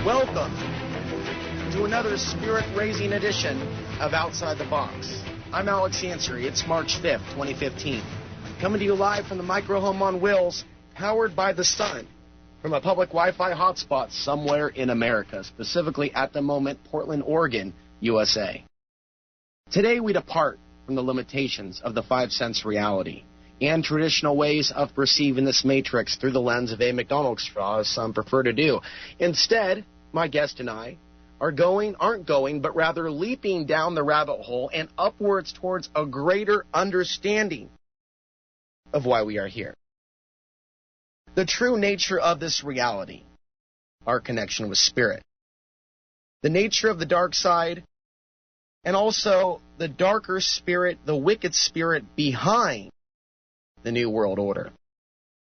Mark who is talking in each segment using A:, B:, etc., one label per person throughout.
A: Welcome to another spirit-raising edition of Outside the Box. I'm Alex Ansary. It's March 5th, 2015. Coming to you live from the microhome on wheels, powered by the sun, from a public Wi-Fi hotspot somewhere in America, specifically at the moment, Portland, Oregon, USA. Today we depart from the limitations of the five-sense reality and traditional ways of perceiving this matrix through the lens of a McDonald's straw, as some prefer to do. Instead, my guest and I aren't going, but rather leaping down the rabbit hole and upwards towards a greater understanding of why we are here. The true nature of this reality, our connection with spirit, the nature of the dark side, and also the darker spirit, the wicked spirit behind the New World Order.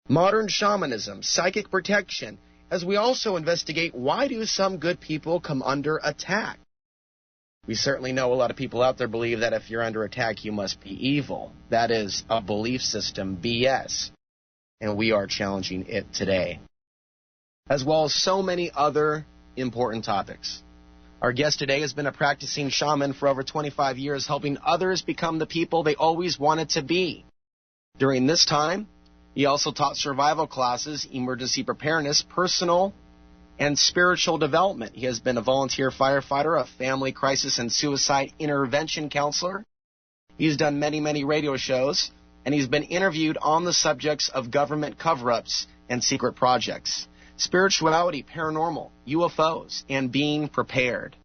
A: Modern shamanism, psychic protection, as we also investigate why do some good people come under attack. We certainly know a lot of people out there believe that if you're under attack, you must be evil. That is a belief system BS, and we are challenging it today, as well as so many other important topics. Our guest today has been a practicing shaman for over 25 years, helping others become the people they always wanted to be. During this time, he also taught survival classes, emergency preparedness, personal and spiritual development. He has been a volunteer firefighter, a family crisis and suicide intervention counselor. He's done many radio shows, and he's been interviewed on the subjects of government cover-ups and secret projects, spirituality, paranormal, UFOs, and being prepared.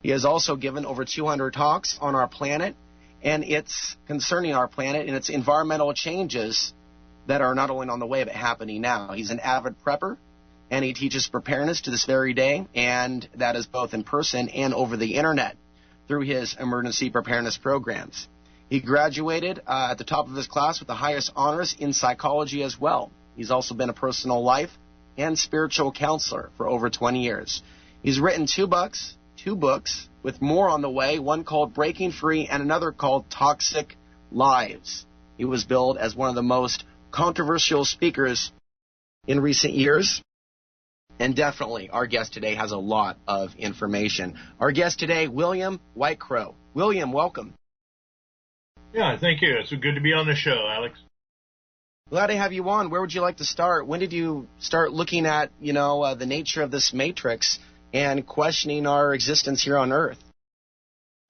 A: He has also given over 200 talks on our planet, and it's concerning our planet and its environmental changes that are not only on the way but happening now. He's an avid prepper, and he teaches preparedness to this very day, and that is both in person and over the internet through his emergency preparedness programs. He graduated at the top of his class with the highest honors in psychology as well. He's also been a personal life and spiritual counselor for over 20 years. He's written two books, with more on the way, one called Breaking Free and another called Toxic Lives. He was billed as one of the most controversial speakers in recent years, and definitely our guest today has a lot of information. Our guest today, William Whitecrow. William, welcome.
B: Yeah, thank you. It's good to be on the show, Alex.
A: Glad to have you on. Where would you like to start? When did you start looking at, the nature of this matrix and questioning our existence here on Earth?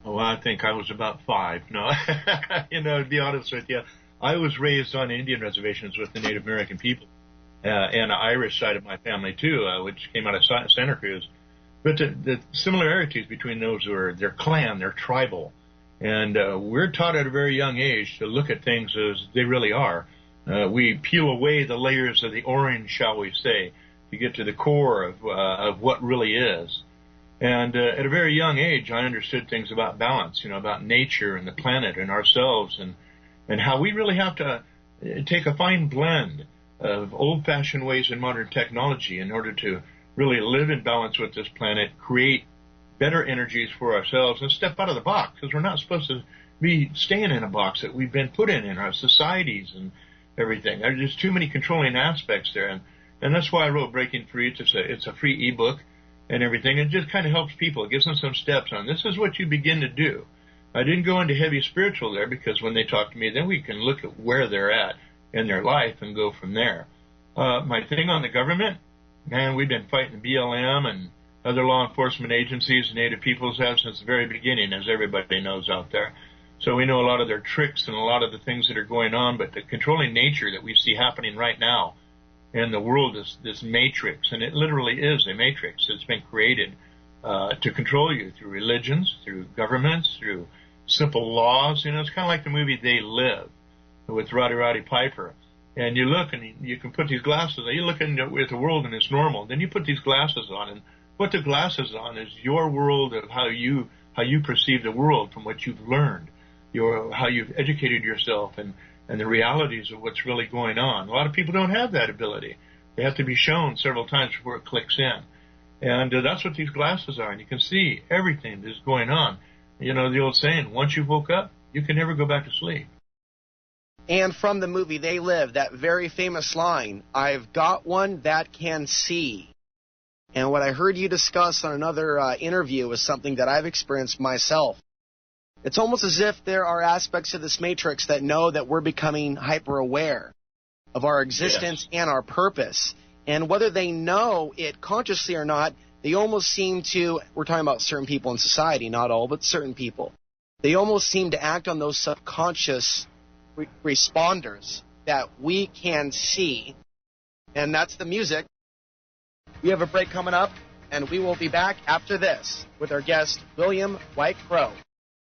B: Oh, I think I was about 5. No, to be honest with you, I was raised on Indian reservations with the Native American people, and the Irish side of my family too, which came out of Santa Cruz. But the similarities between those were their clan, their tribal, and we're taught at a very young age to look at things as they really are. We peel away the layers of the orange, shall we say, to get to the core of what really is. And at a very young age, I understood things about balance, about nature and the planet and ourselves, and how we really have to take a fine blend of old-fashioned ways and modern technology in order to really live in balance with this planet, create better energies for ourselves, and step out of the box, because we're not supposed to be staying in a box that we've been put in our societies and everything. There's just too many controlling aspects there, and that's why I wrote Breaking Free. It's a free ebook and everything. It just kind of helps people. It gives them some steps on this is what you begin to do. I didn't go into heavy spiritual there because when they talk to me, then we can look at where they're at in their life and go from there. My thing on the government, man, we've been fighting BLM and other law enforcement agencies, Native peoples have since the very beginning, as everybody knows out there. So we know a lot of their tricks and a lot of the things that are going on, but the controlling nature that we see happening right now in the world is this matrix, and it literally is a matrix that's been created to control you through religions, through governments, through simple laws. It's kind of like the movie They Live with Roddy Piper. And you look and you can put these glasses on. You look at the world and it's normal. Then you put these glasses on, and what the glasses on is your world of how you perceive the world from what you've learned, how you've educated yourself, and the realities of what's really going on. A lot of people don't have that ability. They have to be shown several times before it clicks in. And that's what these glasses are. And you can see everything that's going on. The old saying, once you've woke up, you can never go back to sleep.
A: And from the movie They Live, that very famous line, I've got one that can see. And what I heard you discuss on another interview is something that I've experienced myself. It's almost as if there are aspects of this matrix that know that we're becoming hyper-aware of our existence and our purpose. And whether they know it consciously or not, they almost seem to, we're talking about certain people in society, not all, but certain people. They almost seem to act on those subconscious responders that we can see. And that's the music. We have a break coming up, and we will be back after this with our guest, William White Crow.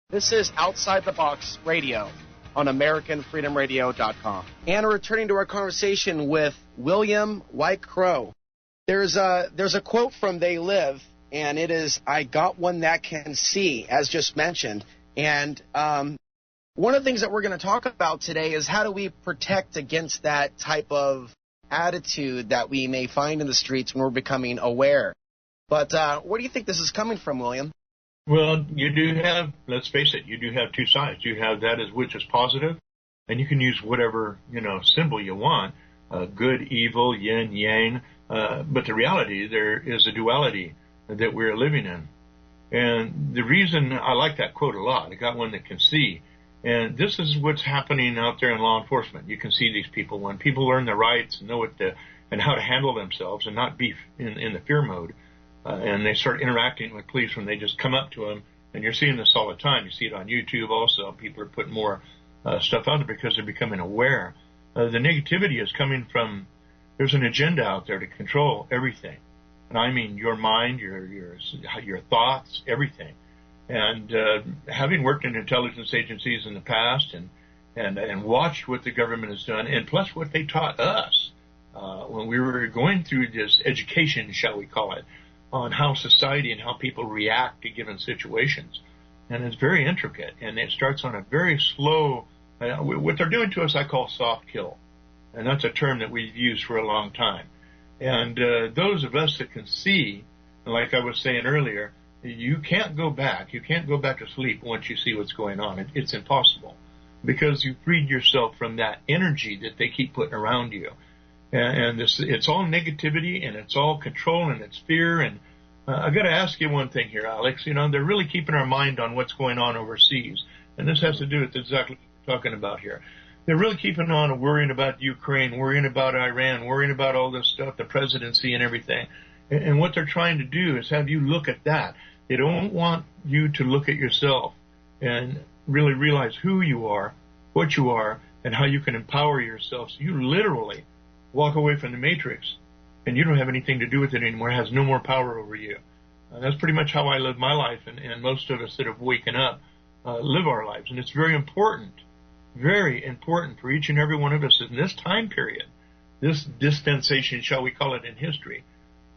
A: This is Outside the Box Radio on AmericanFreedomRadio.com. And we're returning to our conversation with William White Crow. There's a quote from They Live, and it is, "I got one that can see," as just mentioned. And one of the things that we're going to talk about today is how do we protect against that type of attitude that we may find in the streets when we're becoming aware. But where do you think this is coming from, William?
B: Well, you do have, let's face it, you do have two sides. You have that which is positive, and you can use whatever, symbol you want, good, evil, yin, yang. But the reality, there is a duality that we're living in. And the reason I like that quote a lot, I got one that can see. And this is what's happening out there in law enforcement. You can see these people. When people learn their rights and know and how to handle themselves and not be in the fear mode, and they start interacting with police when they just come up to them, and you're seeing this all the time. You see it on YouTube also. People are putting more stuff out there because they're becoming aware. The negativity is coming from, there's an agenda out there to control everything. And I mean your mind, your thoughts, everything. And having worked in intelligence agencies in the past and watched what the government has done, and plus what they taught us when we were going through this education, shall we call it, on how society and how people react to given situations. And it's very intricate, and it starts on a very slow, what they're doing to us I call soft kill. And that's a term that we've used for a long time. And those of us that can see, like I was saying earlier, you can't go back. You can't go back to sleep once you see what's going on. It's impossible because you freed yourself from that energy that they keep putting around you. And it's all negativity, and it's all control, and it's fear. And I got to ask you one thing here, Alex. They're really keeping our mind on what's going on overseas. And this has to do with exactly what we're talking about here. They're really keeping on worrying about Ukraine, worrying about Iran, worrying about all this stuff, the presidency and everything. And what they're trying to do is have you look at that. They don't want you to look at yourself and really realize who you are, what you are, and how you can empower yourself. So you literally walk away from the matrix, and you don't have anything to do with it anymore. It has no more power over you. That's pretty much how I live my life, and most of us that have waken up live our lives. And it's very important for each and every one of us in this time period, this dispensation, shall we call it, in history,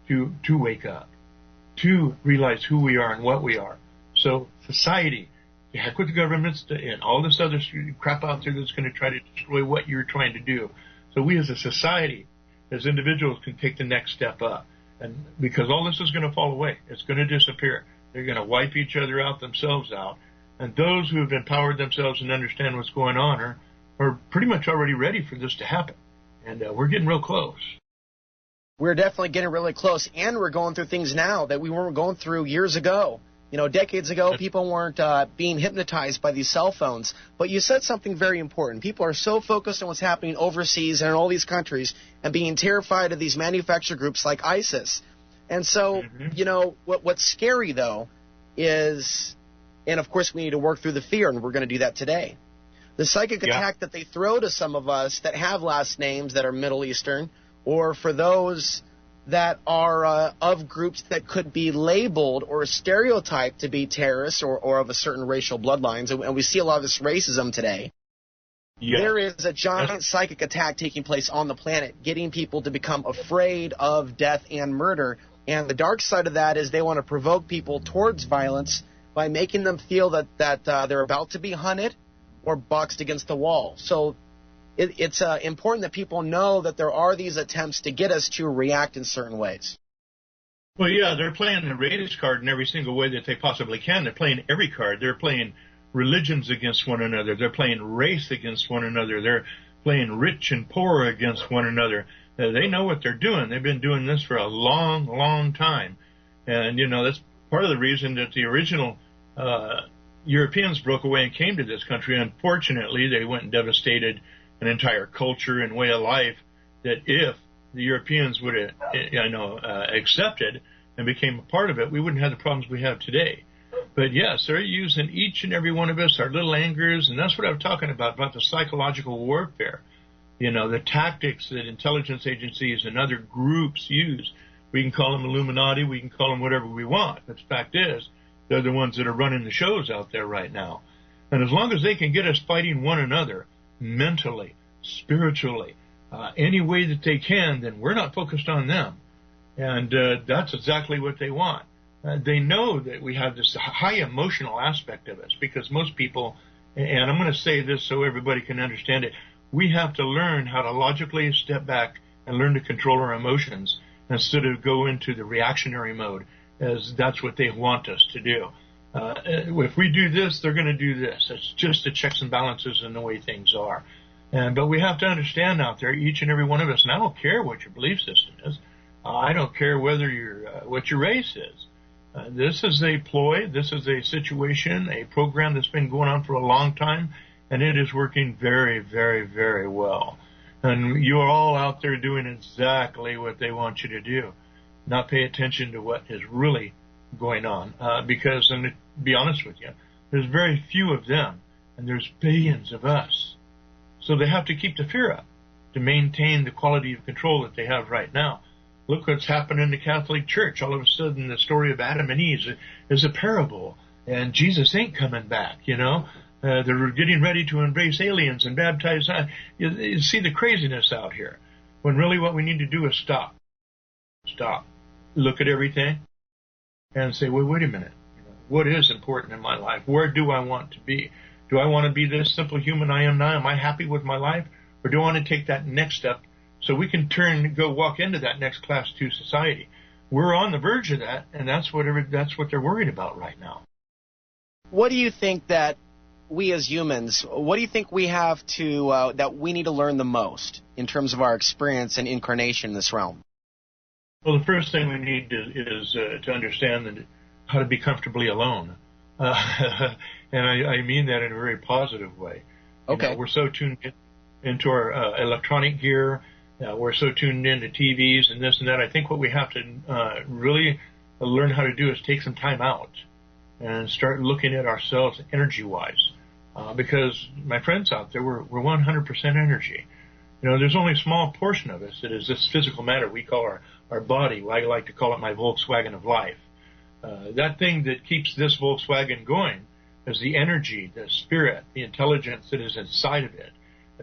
B: to wake up, to realize who we are and what we are. So society, heck with the governments and all this other crap out there that's going to try to destroy what you're trying to do. So we as a society, as individuals, can take the next step up. And because all this is going to fall away, it's going to disappear. They're going to wipe each other out, themselves out. And those who have empowered themselves and understand what's going on are pretty much already ready for this to happen. And we're getting real close.
A: We're definitely getting really close, and we're going through things now that we weren't going through years ago. Decades ago, people weren't being hypnotized by these cell phones. But you said something very important. People are so focused on what's happening overseas and in all these countries and being terrified of these manufactured groups like ISIS. And so, what's scary, though, is, and of course we need to work through the fear, and we're going to do that today. The psychic attack that they throw to some of us that have last names that are Middle Eastern, or for those that are of groups that could be labeled or stereotyped to be terrorists or of a certain racial bloodlines, and we see a lot of this racism today. Yeah. There is a giant psychic attack taking place on the planet, getting people to become afraid of death and murder. And the dark side of that is they want to provoke people towards violence by making them feel that they're about to be hunted or boxed against the wall. So it's important that people know that there are these attempts to get us to react in certain ways.
B: Well, yeah, they're playing the race card in every single way that they possibly can. They're playing every card. They're playing religions against one another. They're playing race against one another. They're playing rich and poor against one another. They know what they're doing. They've been doing this for a long, long time. And, that's part of the reason that the original Europeans broke away and came to this country. Unfortunately, they went and devastated an entire culture and way of life that if the Europeans would have, accepted and became a part of it, we wouldn't have the problems we have today. But yes, they're using each and every one of us, our little angers, and that's what I'm talking about the psychological warfare. The tactics that intelligence agencies and other groups use. We can call them Illuminati, we can call them whatever we want. But the fact is, they're the ones that are running the shows out there right now. And as long as they can get us fighting one another, mentally, spiritually, any way that they can, then we're not focused on them. And that's exactly what they want. They know that we have this high emotional aspect of us because most people, and I'm going to say this so everybody can understand it, we have to learn how to logically step back and learn to control our emotions instead of go into the reactionary mode, as that's what they want us to do. If we do this, they're going to do this. It's just the checks and balances and the way things are. But we have to understand out there, each and every one of us, and I don't care what your belief system is. I don't care whether what your race is. This is a ploy. This is a situation, a program that's been going on for a long time, and it is working very, very, very well. And you're all out there doing exactly what they want you to do, not pay attention to what is really going on. Because, and to be honest with you, there's very few of them, and there's billions of us. So they have to keep the fear up to maintain the quality of control that they have right now. Look what's happened in the Catholic Church. All of a sudden, the story of Adam and Eve is a parable, and Jesus ain't coming back, They're getting ready to embrace aliens and baptize. You see the craziness out here, when really what we need to do is stop. Look at everything and say, well, wait a minute. What is important in my life? Where do I want to be? Do I want to be this simple human I am now? Am I happy with my life? Or do I want to take that next step so we can go walk into that next class 2 society? We're on the verge of that, and that's what they're worried about right now.
A: What do you think that we as humans, what do you think we have to, that we need to learn the most in terms of our experience and incarnation in this realm?
B: Well, the first thing we need is to understand how to be comfortably alone. And I mean that in a very positive way.
A: Okay.
B: We're so tuned into our electronic gear. We're so tuned into TVs and this and that. I think what we have to really learn how to do is take some time out and start looking at ourselves energy-wise. Because, my friends out there, we're 100% energy. There's only a small portion of us that is this physical matter we call our body. I like to call it my Volkswagen of life. That thing that keeps this Volkswagen going is the energy, the spirit, the intelligence that is inside of it.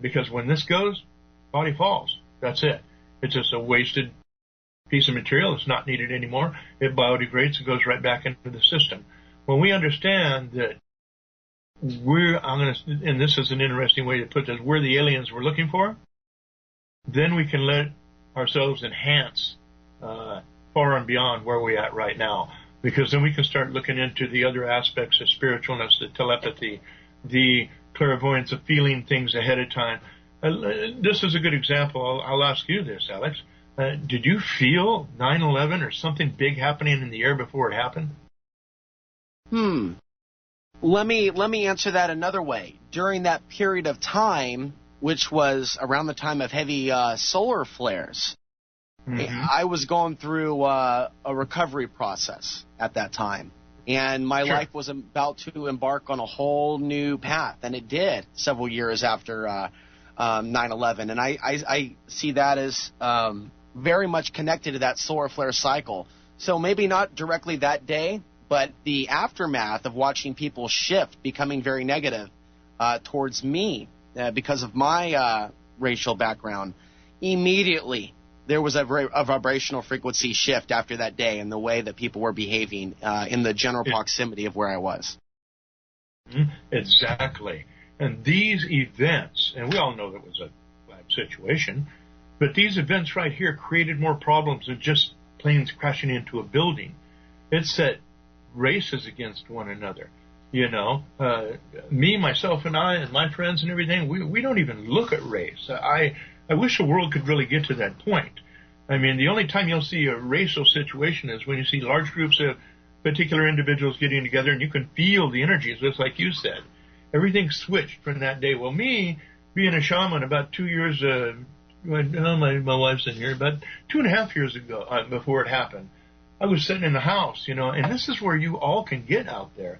B: Because when this goes, body falls. That's it. It's just a wasted piece of material. It's not needed anymore. It biodegrades and goes right back into the system. When we understand that and this is an interesting way to put this, we're the aliens we're looking for, then we can let ourselves enhance far and beyond where we're at right now. Because then we can start looking into the other aspects of spiritualness, the telepathy, the clairvoyance of feeling things ahead of time. This is a good example. I'll ask you this, Alex. Did you feel 9/11 or something big happening in the air before it happened?
A: Let me answer that another way. During that period of time, which was around the time of heavy solar flares, I was going through a recovery process at that time. And my life was about to embark on a whole new path. And it did several years after 9/11. And I see that as very much connected to that solar flare cycle. So maybe not directly that day, but the aftermath of watching people shift, becoming very negative towards me because of my racial background, immediately there was a vibrational frequency shift after that day in the way that people were behaving in the general proximity of where I was.
B: Exactly. And these events, and we all know that was a bad situation, but these events right here created more problems than just planes crashing into a building. It set races against one another. Me, myself, and I, and my friends and everything, we don't even look at race. I I wish the world could really get to that point. I mean, the only time you'll see a racial situation is when you see large groups of particular individuals getting together and you can feel the energies, just like you said. Everything switched from that day. Well, me, being a shaman about 2 years, my wife's in here, about 2.5 years ago, before it happened, I was sitting in the house, and this is where you all can get out there.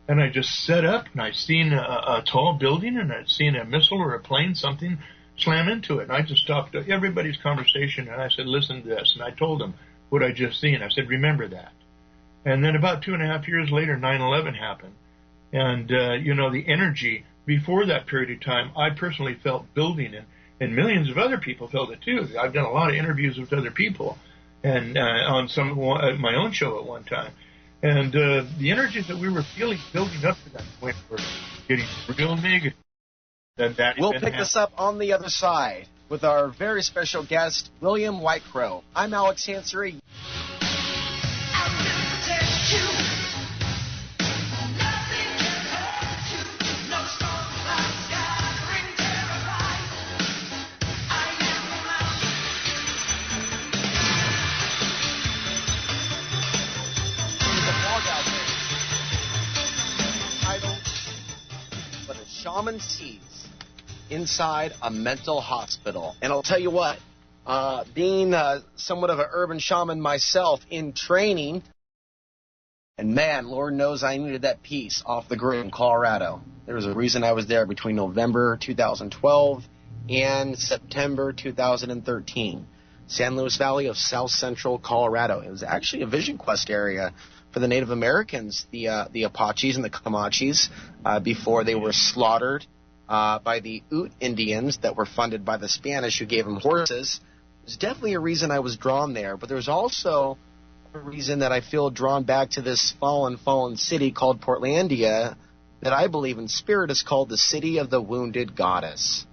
B: And I just set up, and I'd seen a tall building, and I'd seen a missile or a plane, something slam into it. And I just stopped everybody's conversation, and I said, listen to this. And I told them what I just seen. I said, remember that. And then about 2.5 years later, 9/11 happened. And, the energy before that period of time, I personally felt building, and millions of other people felt it too. I've done a lot of interviews with other people, and on my own show at one time. And the energies that we were feeling building up to that point were getting real negative.
A: We'll pick this up on the other side with our very special guest, William Whitecrow. I'm Alex Ansary. Shaman sees inside a mental hospital. And I'll tell you what, being somewhat of an urban shaman myself in training, and man, Lord knows I needed that peace off the grid in Colorado. There was a reason I was there between November 2012 and September 2013. San Luis Valley of South Central Colorado. It was actually a Vision Quest area for the Native Americans, the Apaches and the Comanches, before they were slaughtered by the Ute Indians that were funded by the Spanish who gave them horses. There's definitely a reason I was drawn there, but there's also a reason that I feel drawn back to this fallen city called Portlandia that I believe in spirit is called the City of the Wounded Goddess.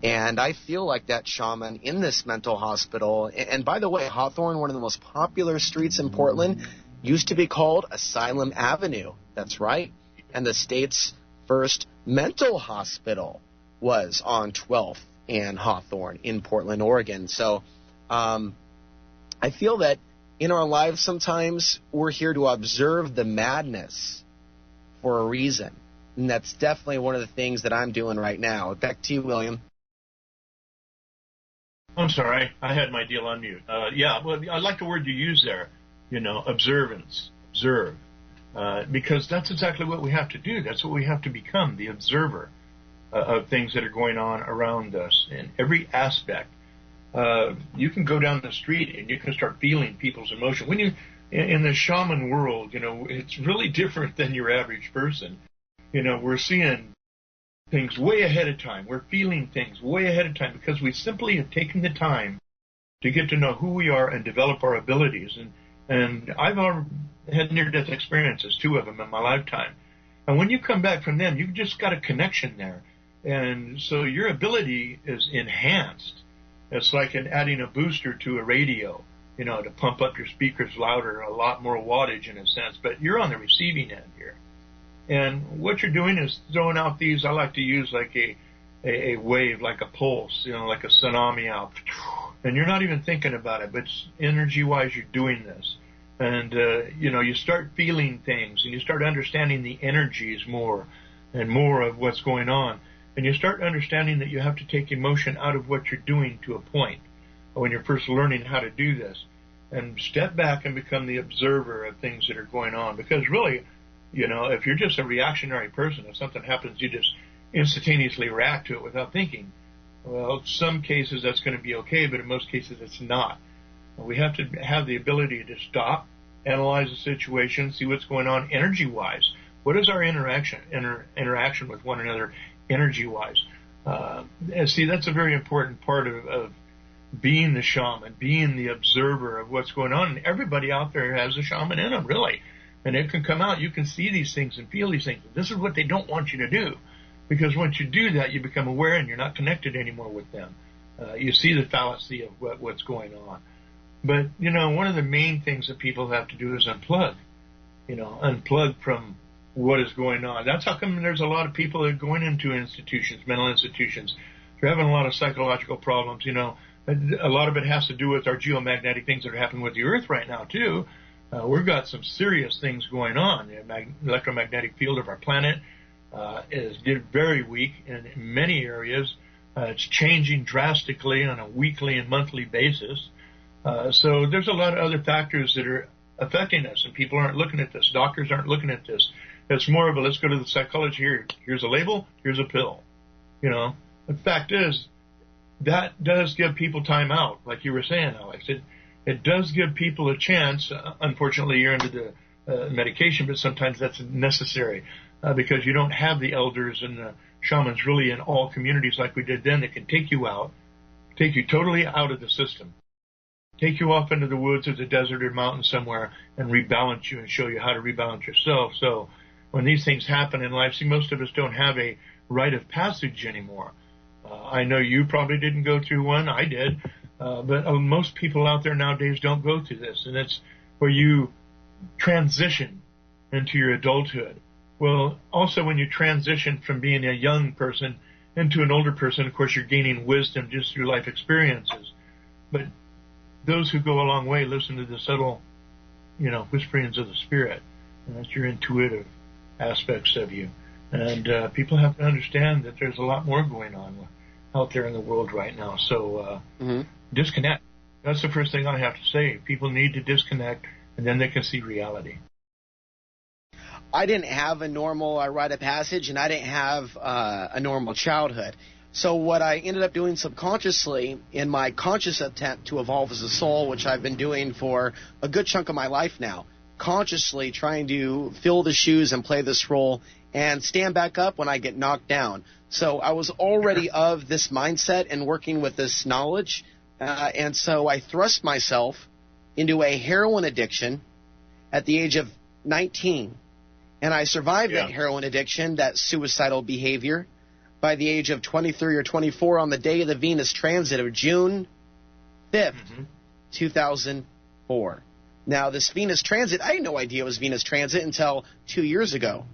A: And I feel like that shaman in this mental hospital. And by the way, Hawthorne, one of the most popular streets in Portland, used to be called Asylum Avenue. That's right. And the state's first mental hospital was on 12th and Hawthorne in Portland, Oregon. So I feel that in our lives sometimes we're here to observe the madness for a reason. And that's definitely one of the things that I'm doing right now. Back to you, William.
B: I'm sorry. I had my deal on mute. Well, I like the word you use there. Observance, observe, because that's exactly what we have to do. That's what we have to become, the observer of things that are going on around us in every aspect. You can go down the street and you can start feeling people's emotion. When you, in the shaman world, it's really different than your average person. We're seeing things way ahead of time. We're feeling things way ahead of time because we simply have taken the time to get to know who we are and develop our abilities. And I've had near-death experiences, 2 of them in my lifetime. And when you come back from them, you've just got a connection there. And so your ability is enhanced. It's like adding a booster to a radio, to pump up your speakers louder, a lot more wattage in a sense. But you're on the receiving end here. And what you're doing is throwing out these, I like to use like a wave, like a pulse, like a tsunami out. And you're not even thinking about it, but energy-wise, you're doing this. And, you start feeling things, and you start understanding the energies more and more of what's going on. And you start understanding that you have to take emotion out of what you're doing to a point when you're first learning how to do this. And step back and become the observer of things that are going on. Because really, if you're just a reactionary person, if something happens, you just instantaneously react to it without thinking. Well, in some cases that's going to be okay, but in most cases it's not. We have to have the ability to stop, analyze the situation, see what's going on energy-wise. What is our interaction with one another energy-wise? And see, that's a very important part of being the shaman, being the observer of what's going on. And everybody out there has a shaman in them, really. And it can come out. You can see these things and feel these things. This is what they don't want you to do. Because once you do that, you become aware and you're not connected anymore with them. You see the fallacy of what's going on. But, one of the main things that people have to do is unplug. Unplug from what is going on. That's how come there's a lot of people that are going into institutions, mental institutions, you're having a lot of psychological problems, a lot of it has to do with our geomagnetic things that are happening with the Earth right now, too. We've got some serious things going on. The electromagnetic field of our planet is very weak in many areas. It's changing drastically on a weekly and monthly basis. So there's a lot of other factors that are affecting us, and people aren't looking at this. Doctors aren't looking at this. It's more of a, let's go to the psychology here. Here's a label. Here's a pill. The fact is, that does give people time out, like you were saying, Alex. It does give people a chance. Unfortunately, you're into the medication, but sometimes that's necessary because you don't have the elders and the shamans really in all communities like we did then that can take you totally out of the system, take you off into the woods or the desert or mountain somewhere and rebalance you and show you how to rebalance yourself. So when these things happen in life, see, most of us don't have a rite of passage anymore. I know you probably didn't go through one. I did. But most people out there nowadays don't go through this. And it's where you transition into your adulthood. Well, also when you transition from being a young person into an older person, of course, you're gaining wisdom just through life experiences. But those who go a long way listen to the subtle, whisperings of the spirit. And that's your intuitive aspects of you. And people have to understand that there's a lot more going on out there in the world right now. So disconnect. That's the first thing I have to say. People need to disconnect, and then they can see reality.
A: I didn't have a normal rite of passage, and I didn't have a normal childhood. So what I ended up doing subconsciously in my conscious attempt to evolve as a soul, which I've been doing for a good chunk of my life now, consciously trying to fill the shoes and play this role and stand back up when I get knocked down. So I was already of this mindset and working with this knowledge, and so I thrust myself into a heroin addiction at the age of 19. And I survived that heroin addiction, that suicidal behavior, by the age of 23 or 24 on the day of the Venus transit of June 5th, 2004. Now, this Venus transit, I had no idea it was Venus transit until 2 years ago,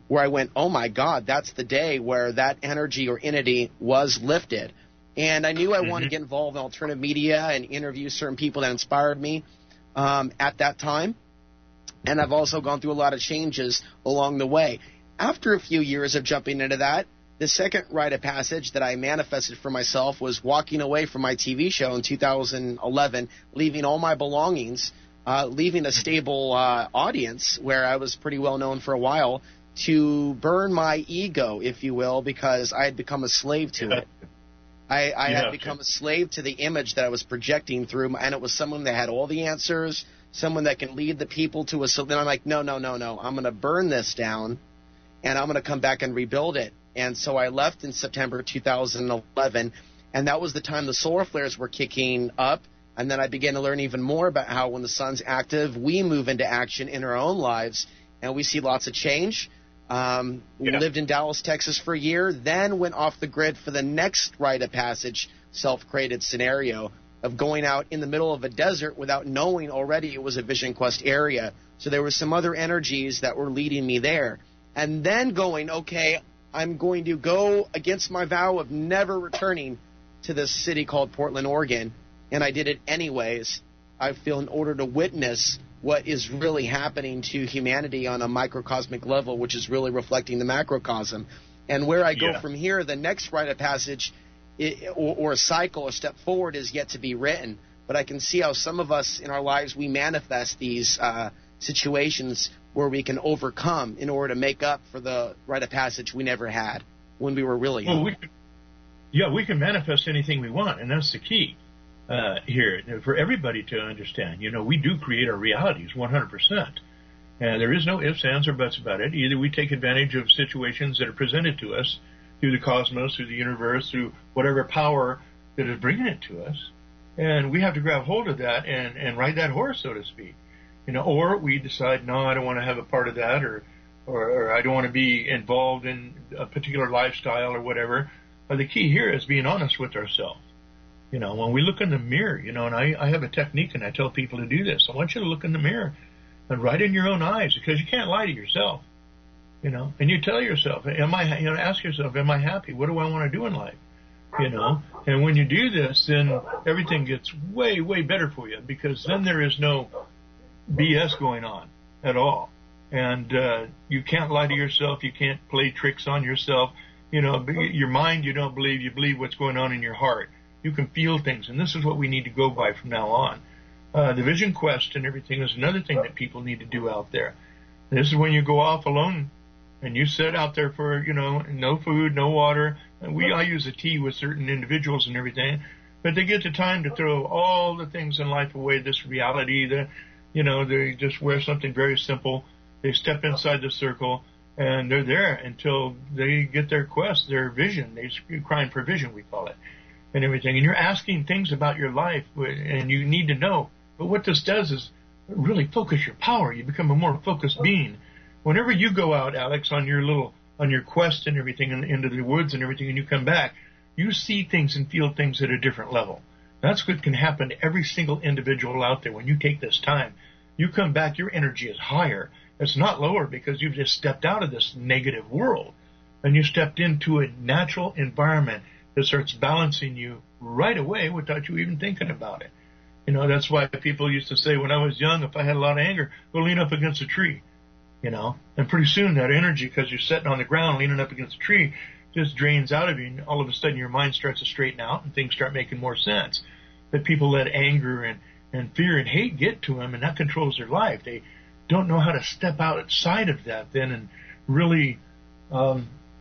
A: where I went, oh, my God, that's the day where that energy or entity was lifted. And I knew I wanted to get involved in alternative media and interview certain people that inspired me at that time. And I've also gone through a lot of changes along the way. After a few years of jumping into that, the second rite of passage that I manifested for myself was walking away from my TV show in 2011, leaving all my belongings, leaving a stable audience where I was pretty well known for a while, to burn my ego, if you will, because I had become a slave to it. I had become a slave to the image that I was projecting through, and it was someone that had all the answers, someone that can lead the people to a solution. Then I'm like, no. I'm going to burn this down, and I'm going to come back and rebuild it. And so I left in September 2011, and that was the time the solar flares were kicking up. And then I began to learn even more about how when the sun's active, we move into action in our own lives, and we see lots of change. We lived in Dallas, Texas for a year, then went off the grid for the next rite of passage, self-created scenario of going out in the middle of a desert without knowing already it was a Vision Quest area. So there were some other energies that were leading me there. And then going, okay, I'm going to go against my vow of never returning to this city called Portland, Oregon. And I did it anyways, I feel, in order to witness what is really happening to humanity on a microcosmic level, which is really reflecting the macrocosm. And where I go from here, the next rite of passage or a cycle, a step forward, is yet to be written. But I can see how some of us in our lives, we manifest these situations where we can overcome in order to make up for the rite of passage we never had when we were really young.
B: We can manifest anything we want, and that's the key. Here, for everybody to understand, we do create our realities 100%. And there is no ifs, ands, or buts about it. Either we take advantage of situations that are presented to us through the cosmos, through the universe, through whatever power that is bringing it to us, and we have to grab hold of that and ride that horse, so to speak. Or we decide, no, I don't want to have a part of that, or I don't want to be involved in a particular lifestyle or whatever. But the key here is being honest with ourselves. When we look in the mirror, and I have a technique, and I tell people to do this. I want you to look in the mirror and right in your own eyes, because you can't lie to yourself, and you tell yourself, ask yourself, am I happy? What do I want to do in life? you know. And when you do this, then everything gets way, way better for you, because then there is no BS going on at all. And you can't lie to yourself. You can't play tricks on yourself. You know, your mind, you don't believe. You believe what's going on in your heart. You can feel things, and this is what we need to go by from now on. The vision quest and everything is another thing that people need to do out there. This is when you go off alone and you sit out there for, you know, no food, no water. I use a tea with certain individuals and everything, but they get the time to throw all the things in life away, this reality, you know, they just wear something very simple. They step inside the circle, and they're there until they get their quest, their vision. They're crying for vision, we call it, and everything. And you're asking things about your life, and you need to know. But what this does is really focus your power. You become a more focused being. Whenever you go out, Alex, on your quest and everything, and into the woods and everything, and you come back, you see things and feel things at a different level. That's what can happen to every single individual out there. When you take this time, you come back, your energy is higher. It's not lower, because you've just stepped out of this negative world and you stepped into a natural environment that starts balancing you right away without you even thinking about it. You know, that's why people used to say when I was young, if I had a lot of anger, go lean up against a tree, you know, and pretty soon that energy, because you're sitting on the ground leaning up against a tree, just drains out of you, and all of a sudden your mind starts to straighten out and things start making more sense. But people let anger and fear and hate get to them, and that controls their life. They don't know how to step outside of that then and really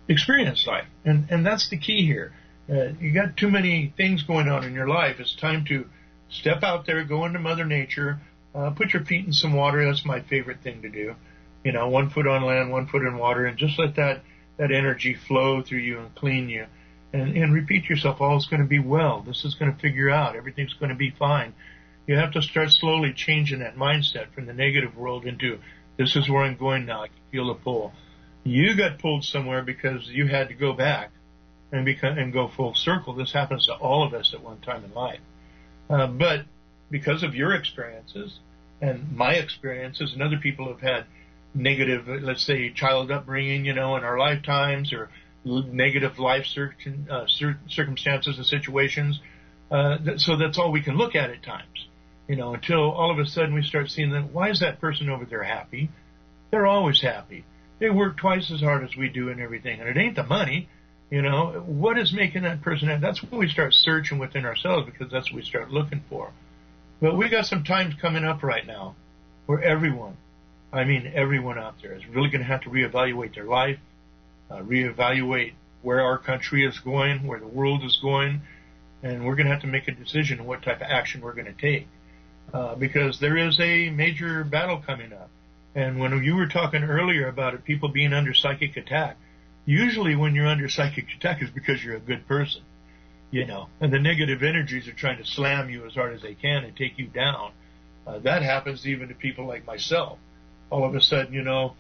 B: experience life. And that's the key here. You got too many things going on in your life. It's time to step out there, go into Mother Nature, put your feet in some water. That's my favorite thing to do. You know, 1 foot on land, 1 foot in water, and just let that energy flow through you and clean you. And repeat yourself, all is going to be well. This is going to figure out. Everything's going to be fine. You have to start slowly changing that mindset from the negative world into, this is where I'm going now. I can feel the pull. You got pulled somewhere because you had to go back and go full circle. This happens to all of us at one time in life. But because of your experiences and my experiences, and other people have had negative, let's say, child upbringing, you know, in our lifetimes, or negative life circumstances and situations. So that's all we can look at times, you know, until all of a sudden we start seeing that, why is that person over there happy? They're always happy. They work twice as hard as we do and everything. And it ain't the money, you know. What is making that person happy? That's when we start searching within ourselves, because that's what we start looking for. But we got some times coming up right now where everyone out there is really going to have to reevaluate their life, reevaluate where our country is going, where the world is going, and we're going to have to make a decision on what type of action we're going to take, because there is a major battle coming up. And when you were talking earlier about it, people being under psychic attack, usually when you're under psychic attack is because you're a good person, you know, and the negative energies are trying to slam you as hard as they can and take you down. That happens even to people like myself. All of a sudden, you know,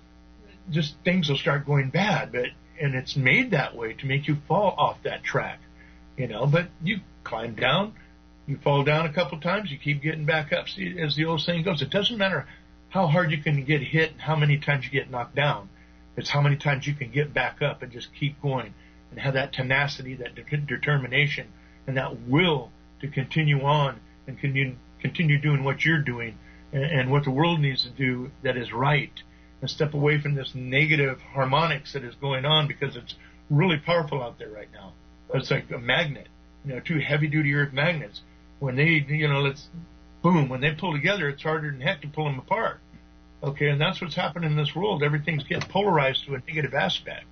B: just things will start going bad, and it's made that way to make you fall off that track, you know, but you climb down, you fall down a couple times, you keep getting back up. See, as the old saying goes, it doesn't matter how hard you can get hit and how many times you get knocked down. It's how many times you can get back up and just keep going and have that tenacity, that determination, and that will to continue on and continue doing what you're doing and what the world needs to do that is right, and step away from this negative harmonics that is going on, because it's really powerful out there right now. It's like a magnet, you know, 2 heavy-duty earth magnets. When they, you know, when they pull together, it's harder than heck to pull them apart. Okay, and that's what's happening in this world. Everything's getting polarized to a negative aspect,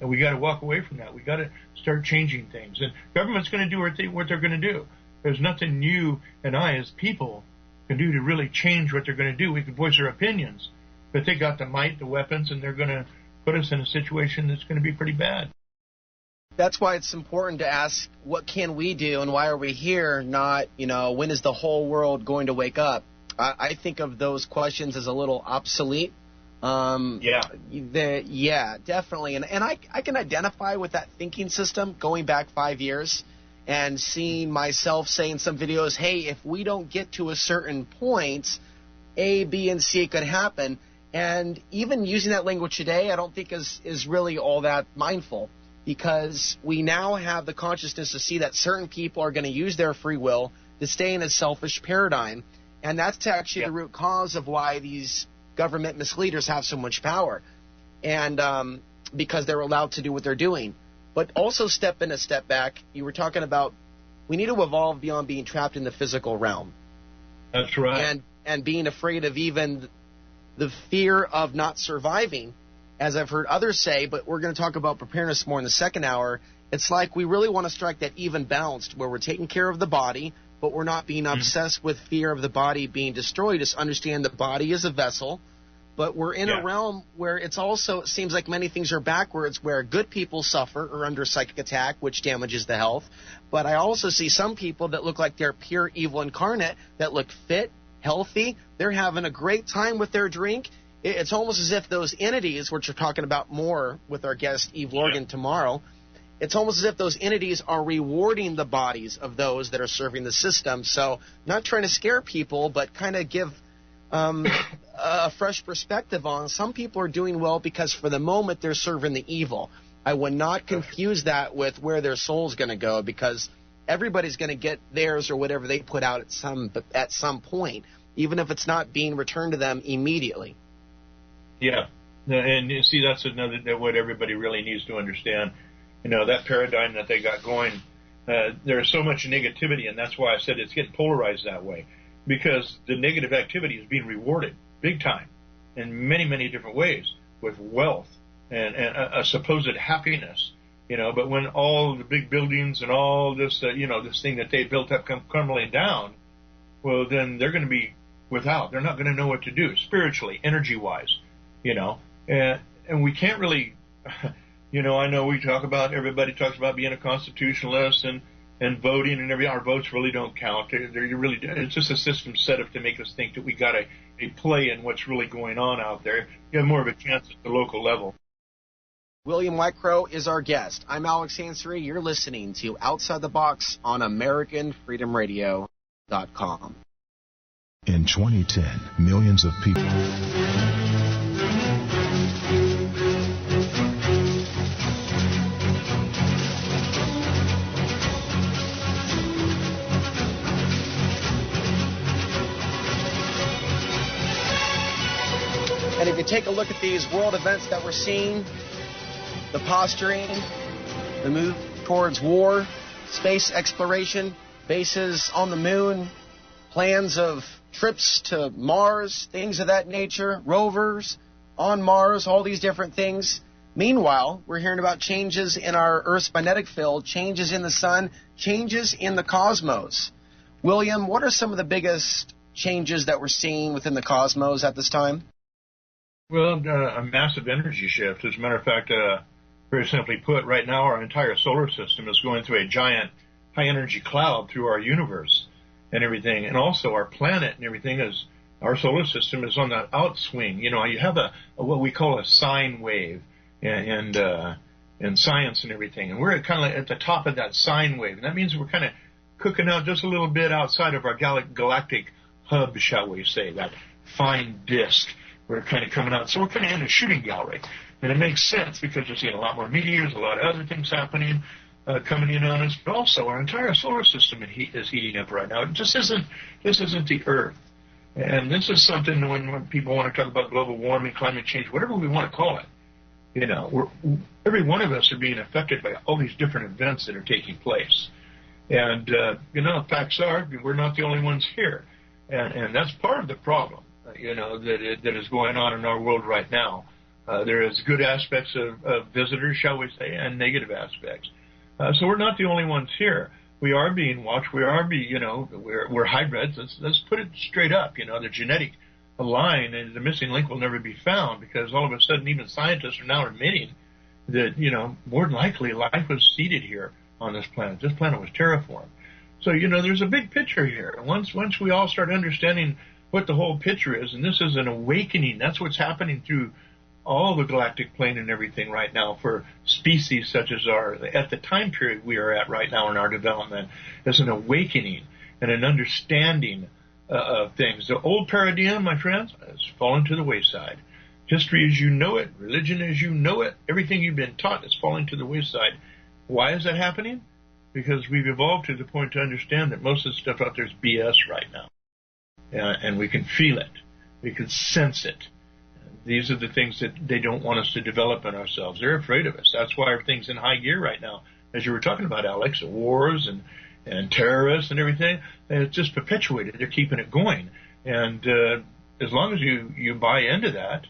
B: and we got to walk away from that. We got to start changing things, and government's going to do what they're going to do. There's nothing you and I as people can do to really change what they're going to do. We can voice our opinions, but they got the might, the weapons, and they're going to put us in a situation that's going to be pretty bad.
A: That's why it's important to ask, what can we do and why are we here, not, you know, when is the whole world going to wake up? I think of those questions as a little obsolete. Yeah, definitely. And I can identify with that thinking system going back 5 years and seeing myself say in some videos, hey, if we don't get to a certain point, A, B, and C could happen. And even using that language today, I don't think is really all that mindful. because we now have the consciousness to see that certain people are going to use their free will to stay in a selfish paradigm. And that's actually the root cause of why these government misleaders have so much power, and because they're allowed to do what they're doing. But also step in a step back. You were talking about we need to evolve beyond being trapped in the physical realm.
B: That's right.
A: And being afraid of even the fear of not surviving, as I've heard others say, but we're going to talk about preparedness more in the second hour. It's like we really want to strike that even balance where we're taking care of the body, but we're not being obsessed with fear of the body being destroyed. Just understand the body is a vessel, but we're in a realm where it's also, it seems like many things are backwards, where good people suffer or under psychic attack, which damages the health. But I also see some people that look like they're pure evil incarnate, that look fit, healthy. They're having a great time with their drink. It's almost as if those entities, which we're talking about more with our guest Eve Lorgan tomorrow, it's almost as if those entities are rewarding the bodies of those that are serving the system. So not trying to scare people, but kind of give a fresh perspective on some people are doing well because for the moment they're serving the evil. I would not confuse that with where their soul's going to go, because everybody's going to get theirs or whatever they put out at some point, even if it's not being returned to them immediately.
B: Yeah, and you see, that's what everybody really needs to understand. You know, that paradigm that they got going, there's so much negativity, and that's why I said it's getting polarized that way, because the negative activity is being rewarded big time in many, many different ways with wealth and a supposed happiness, you know. But when all the big buildings and all this, this thing that they built up come crumbling down, well, then they're going to be without. They're not going to know what to do spiritually, energy-wise, you know. And we can't really, I know everybody talks about being a constitutionalist and voting and everything. Our votes really don't count. It's just a system set up to make us think that we got a play in what's really going on out there. You have more of a chance at the local level.
A: William Whitecrow is our guest. I'm Alex Ansary. You're listening to Outside the Box on AmericanFreedomRadio.com.
C: In 2010, millions of people...
A: And if you take a look at these world events that we're seeing, the posturing, the move towards war, space exploration, bases on the moon, plans of trips to Mars, things of that nature, rovers on Mars, all these different things. Meanwhile, we're hearing about changes in our Earth's magnetic field, changes in the sun, changes in the cosmos. William, what are some of the biggest changes that we're seeing within the cosmos at this time?
B: Well, a massive energy shift. As a matter of fact, very simply put, right now our entire solar system is going through a giant high-energy cloud through our universe and everything. And also our planet and everything is, our solar system is on the outswing. You know, you have what we call a sine wave and science and everything. And we're kind of at the top of that sine wave. And that means we're kind of cooking out just a little bit outside of our galactic hub, shall we say, that fine disk. We're kind of coming out. So we're kind of in a shooting gallery. And it makes sense because you're seeing a lot more meteors, a lot of other things happening, coming in on us. But also our entire solar system is heating up right now. This isn't the Earth. And this is something when people want to talk about global warming, climate change, whatever we want to call it. You know, every one of us are being affected by all these different events that are taking place. And, facts are we're not the only ones here. And that's part of the problem. That is going on in our world right now. There is good aspects of visitors, shall we say, and negative aspects. So we're not the only ones here. We are being watched. We're hybrids. Let's put it straight up. The genetic line and the missing link will never be found, because all of a sudden even scientists are now admitting that, more than likely life was seeded here on this planet. This planet was terraformed. So, there's a big picture here. And once we all start understanding what the whole picture is, and this is an awakening. That's what's happening through all the galactic plane and everything right now for species such as at the time period we are at right now in our development, is an awakening and an understanding of things. The old paradigm, my friends, has fallen to the wayside. History as you know it, religion as you know it, everything you've been taught is falling to the wayside. Why is that happening? Because we've evolved to the point to understand that most of the stuff out there is BS right now. And we can feel it. We can sense it. These are the things that they don't want us to develop in ourselves. They're afraid of us. That's why everything's in high gear right now. As you were talking about, Alex, wars and terrorists and everything, and it's just perpetuated. They're keeping it going. And as long as you buy into that,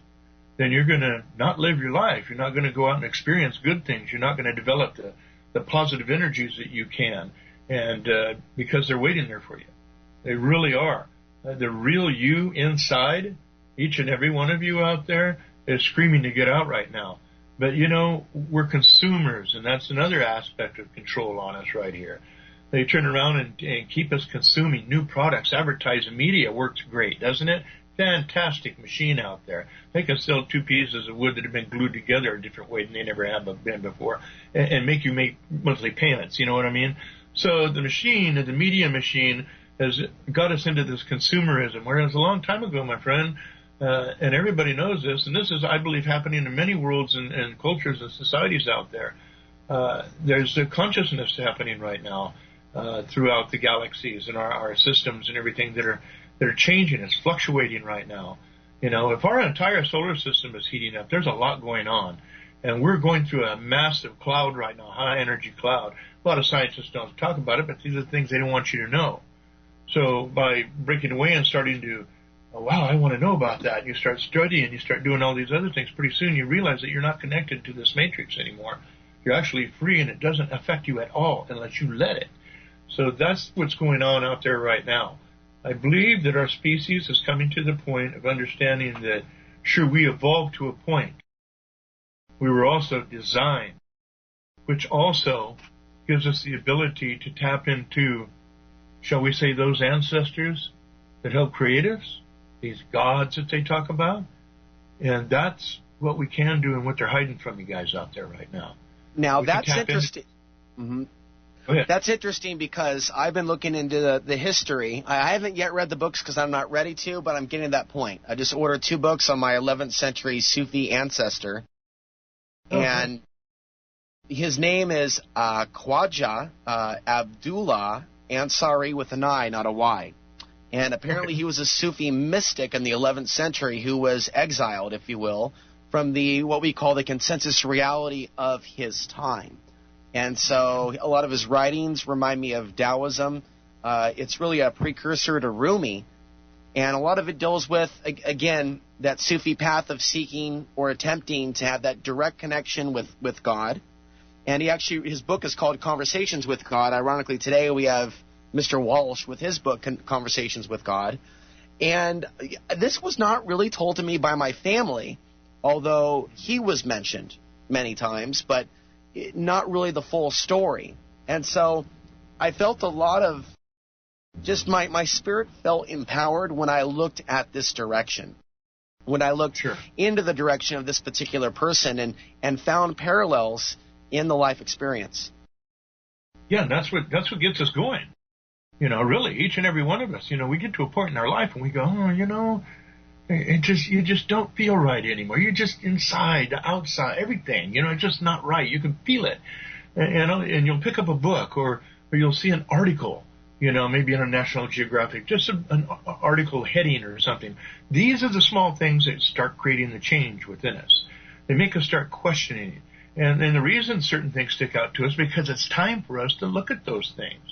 B: then you're going to not live your life. You're not going to go out and experience good things. You're not going to develop the positive energies that you can, and because they're waiting there for you. They really are. The real you inside, each and every one of you out there, is screaming to get out right now. But, we're consumers, and that's another aspect of control on us right here. They turn around and keep us consuming new products. Advertising media works great, doesn't it? Fantastic machine out there. They can sell two pieces of wood that have been glued together a different way than they never have been before, and make you make monthly payments. You know what I mean? So the machine, the media machine, has got us into this consumerism, whereas a long time ago, my friend, and everybody knows this, and this is, I believe, happening in many worlds and cultures and societies out there. There's a consciousness happening right now throughout the galaxies and our systems and everything that are changing. It's fluctuating right now. If our entire solar system is heating up, there's a lot going on. And we're going through a massive cloud right now, high energy cloud. A lot of scientists don't talk about it, but these are things they don't want you to know. So by breaking away and starting to, wow, I want to know about that, you start studying, you start doing all these other things, pretty soon you realize that you're not connected to this matrix anymore. You're actually free, and it doesn't affect you at all unless you let it. So that's what's going on out there right now. I believe that our species is coming to the point of understanding that, sure, we evolved to a point. We were also designed, which also gives us the ability to tap into, shall we say, those ancestors that helped create us, these gods that they talk about. And that's what we can do and what they're hiding from you guys out there right now.
A: Now, that's interesting. Mm-hmm. That's interesting because I've been looking into the history. I haven't yet read the books because I'm not ready to, but I'm getting to that point. I just ordered 2 books on my 11th century Sufi ancestor. Okay. And his name is Khwaja Abdullah Ansary with an I, not a Y. And apparently he was a Sufi mystic in the 11th century who was exiled, if you will, from what we call the consensus reality of his time. And so a lot of his writings remind me of Taoism. It's really a precursor to Rumi. And a lot of it deals with, again, that Sufi path of seeking or attempting to have that direct connection with God. And his book is called Conversations with God. Ironically, today we have Mr. Walsh with his book, Conversations with God. And this was not really told to me by my family, although he was mentioned many times, but not really the full story. And so I felt a lot of just my spirit felt empowered when I looked at this direction, when I looked into the direction of this particular person and found parallels in the life experience.
B: Yeah, that's what gets us going. Really, each and every one of us, we get to a point in our life and we go, you just don't feel right anymore. You're just inside, outside, everything. It's just not right. You can feel it, and you'll pick up a book or you'll see an article, maybe in a National Geographic, just an article heading or something. These are the small things that start creating the change within us. They make us start questioning, and the reason certain things stick out to us because it's time for us to look at those things.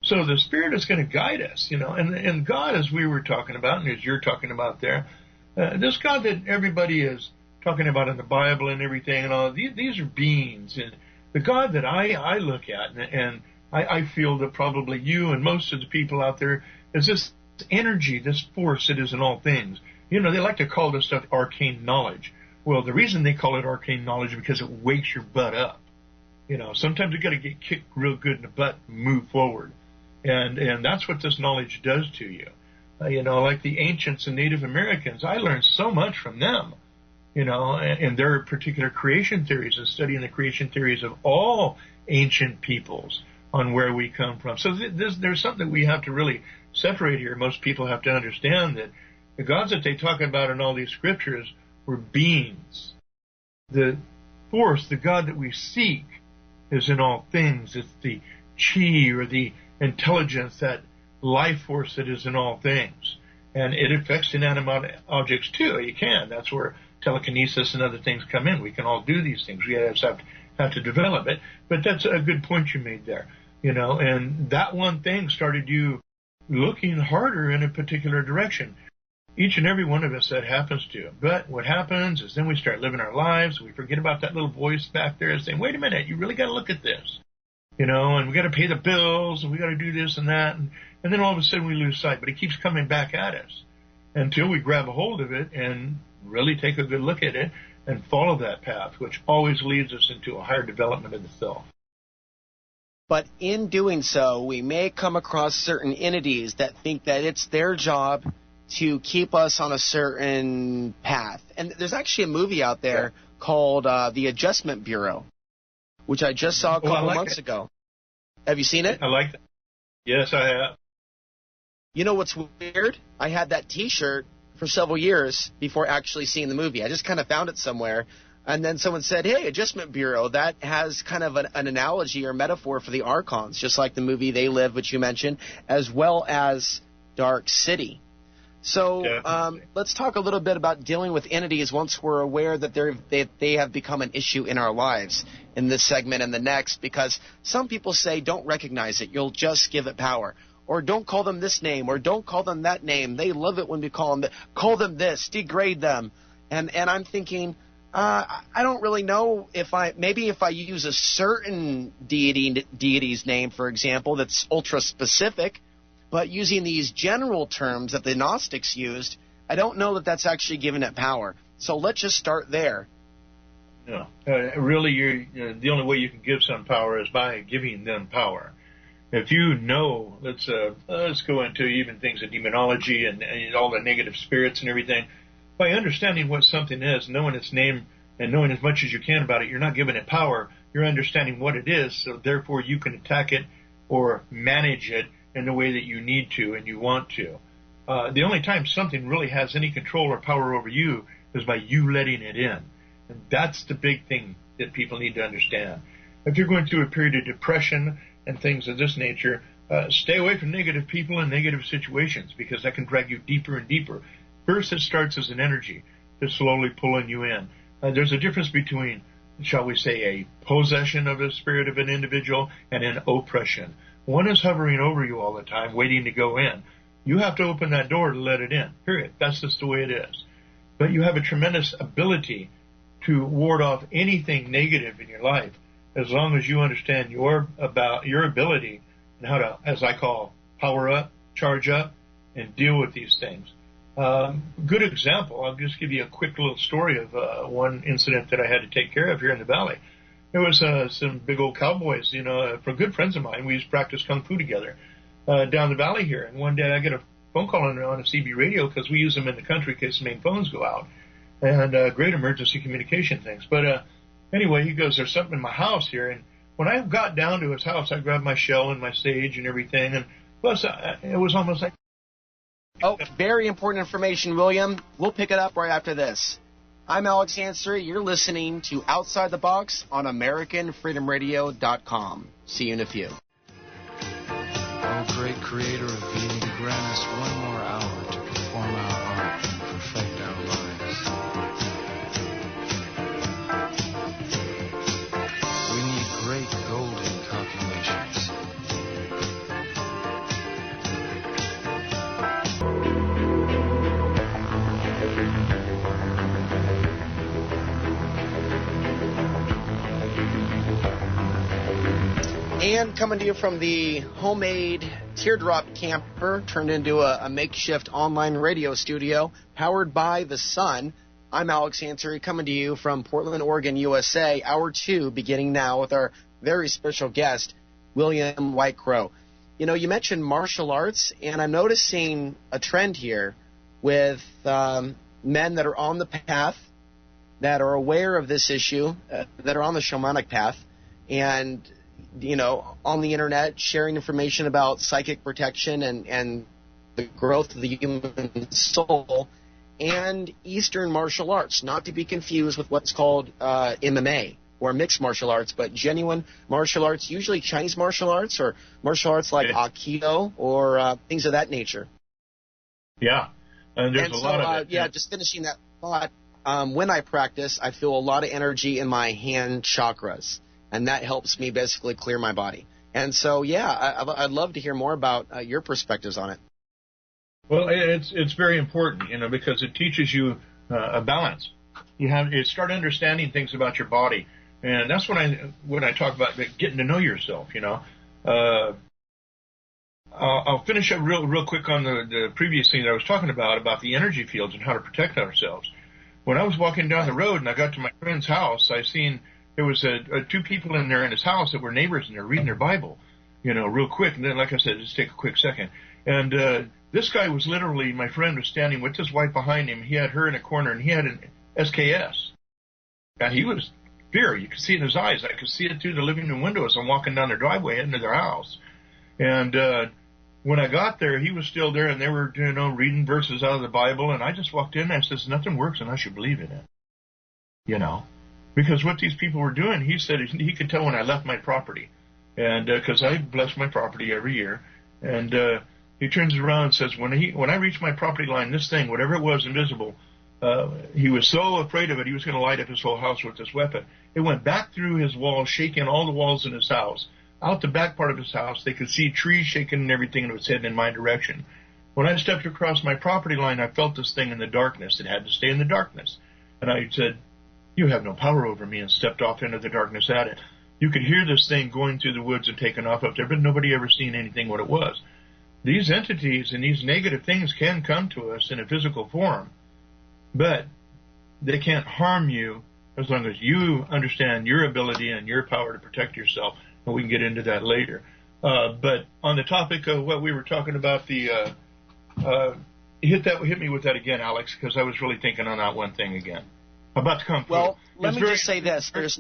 B: So the Spirit is going to guide us, and God, as we were talking about, and as you're talking about there, this God that everybody is talking about in the Bible and everything and all, these are beings. And the God that I look at, and I feel that probably you and most of the people out there, is this energy, this force that is in all things. They like to call this stuff arcane knowledge. Well, the reason they call it arcane knowledge is because it wakes your butt up. Sometimes you got to get kicked real good in the butt and move forward. And that's what this knowledge does to you. Like the ancients and Native Americans, I learned so much from them, and their particular creation theories and studying the creation theories of all ancient peoples on where we come from. So there's something that we have to really separate here. Most people have to understand that the gods that they talk about in all these scriptures We're beings. The force, the God that we seek, is in all things. It's the chi, or the intelligence, that life force that is in all things. And it affects inanimate objects too. You can. That's where telekinesis and other things come in. We can all do these things. We just have to develop it. But that's a good point you made there. And that one thing started you looking harder in a particular direction. Each and every one of us, that happens to. But what happens is then we start living our lives. We forget about that little voice back there saying, wait a minute, you really got to look at this. And we got to pay the bills, and we got to do this and that. And then all of a sudden we lose sight. But it keeps coming back at us until we grab a hold of it and really take a good look at it and follow that path, which always leads us into a higher development of the self.
A: But in doing so, we may come across certain entities that think that it's their job to keep us on a certain path. And there's actually a movie out there called The Adjustment Bureau, which I just saw a couple months ago. Have you seen it?
B: I like that. Yes, I have.
A: You know what's weird? I had that T-shirt for several years before actually seeing the movie. I just kind of found it somewhere. And then someone said, hey, Adjustment Bureau, that has kind of an analogy or metaphor for the Archons, just like the movie They Live, which you mentioned, as well as Dark City. So let's talk a little bit about dealing with entities once we're aware that they have become an issue in our lives in this segment and the next, because some people say don't recognize it. You'll just give it power. Or don't call them this name, or don't call them that name. They love it when we call them call them this, degrade them. And I'm thinking, I don't really know if I use a certain deity's name, for example, that's ultra specific, but using these general terms that the Gnostics used, I don't know that that's actually giving it power. So let's just start there.
B: No, really, the only way you can give some power is by giving them power. If you know, let's go into even things of demonology and all the negative spirits and everything. By understanding what something is, knowing its name, and knowing as much as you can about it, you're not giving it power. You're understanding what it is, so therefore you can attack it or manage it in the way that you need to and you want to. The only time something really has any control or power over you is by you letting it in. And that's the big thing that people need to understand. If you're going through a period of depression and things of this nature, stay away from negative people and negative situations, because that can drag you deeper and deeper. First, it starts as an energy that's slowly pulling you in. There's a difference between, shall we say, a possession of the spirit of an individual and an oppression. One is hovering over you all the time, waiting to go in. You have to open that door to let it in, period. That's just the way it is. But you have a tremendous ability to ward off anything negative in your life, as long as you understand your ability and how to, as I call, power up, charge up, and deal with these things. Good example, I'll just give you a quick little story of one incident that I had to take care of here in the Valley. There was some big old cowboys, for good friends of mine. We used to practice kung fu together down the valley here. And one day I get a phone call on a CB radio, because we use them in the country in case the main phones go out, and great emergency communication things. But anyway, he goes, there's something in my house here. And when I got down to his house, I grabbed my shell and my sage and everything. And plus, it was almost like...
A: Oh, very important information, William. We'll pick it up right after this. I'm Alex Ansary. You're listening to Outside the Box on AmericanFreedomRadio.com. See you in a few.
D: Oh, great creator of being, grant us one more hour to perform our art and perfect our lives. We need great golden copulations.
A: And coming to you from the homemade teardrop camper turned into a makeshift online radio studio powered by the sun, I'm Alex Ansary, coming to you from Portland, Oregon, USA. Hour 2 beginning now with our very special guest, William Whitecrow. You mentioned martial arts, and I'm noticing a trend here with men that are on the path, that are aware of this issue, that are on the shamanic path, and on the internet, sharing information about psychic protection and the growth of the human soul. and Eastern martial arts, not to be confused with what's called MMA or mixed martial arts, but genuine martial arts, usually Chinese martial arts or martial arts like Aikido or things of that nature.
B: Yeah, and there's a lot of it.
A: Yeah, just finishing that thought. When I practice, I feel a lot of energy in my hand chakras, and that helps me basically clear my body. And so, yeah, I'd love to hear more about your perspectives on it.
B: Well, it's very important, because it teaches you a balance. You start understanding things about your body, and that's when I talk about getting to know yourself. I'll finish up real quick on the previous thing that I was talking about the energy fields and how to protect ourselves. When I was walking down the road and I got to my friend's house, I seen there was two people in there in his house that were neighbors, and they're reading their Bible, real quick. And then, like I said, just take a quick second. And this guy was literally, my friend was standing with his wife behind him. He had her in a corner, and he had an SKS. And he was fear. You could see it in his eyes. I could see it through the living room window as I'm walking down their driveway heading to their house. And when I got there, he was still there, and they were, reading verses out of the Bible. And I just walked in and I says, nothing works unless you believe in it, because what these people were doing, he said he could tell when I left my property, and because I bless my property every year, and he turns around and says, when I reached my property line, this thing, whatever it was, invisible, he was so afraid of it, he was going to light up his whole house with this weapon. It went back through his walls, shaking all the walls in his house. Out the back part of his house, they could see trees shaking and everything, and it was heading in my direction. When I stepped across my property line, I felt this thing in the darkness. It had to stay in the darkness. And I said, you have no power over me, and stepped off into the darkness at it. You could hear this thing going through the woods and taking off up there, but nobody ever seen anything what it was. These entities and these negative things can come to us in a physical form, but they can't harm you as long as you understand your ability and your power to protect yourself. And we can get into that later. But on the topic of what we were talking about, hit me with that again, Alex, because I was really thinking on that one thing again. About to come.
A: Well, let me just say this: there's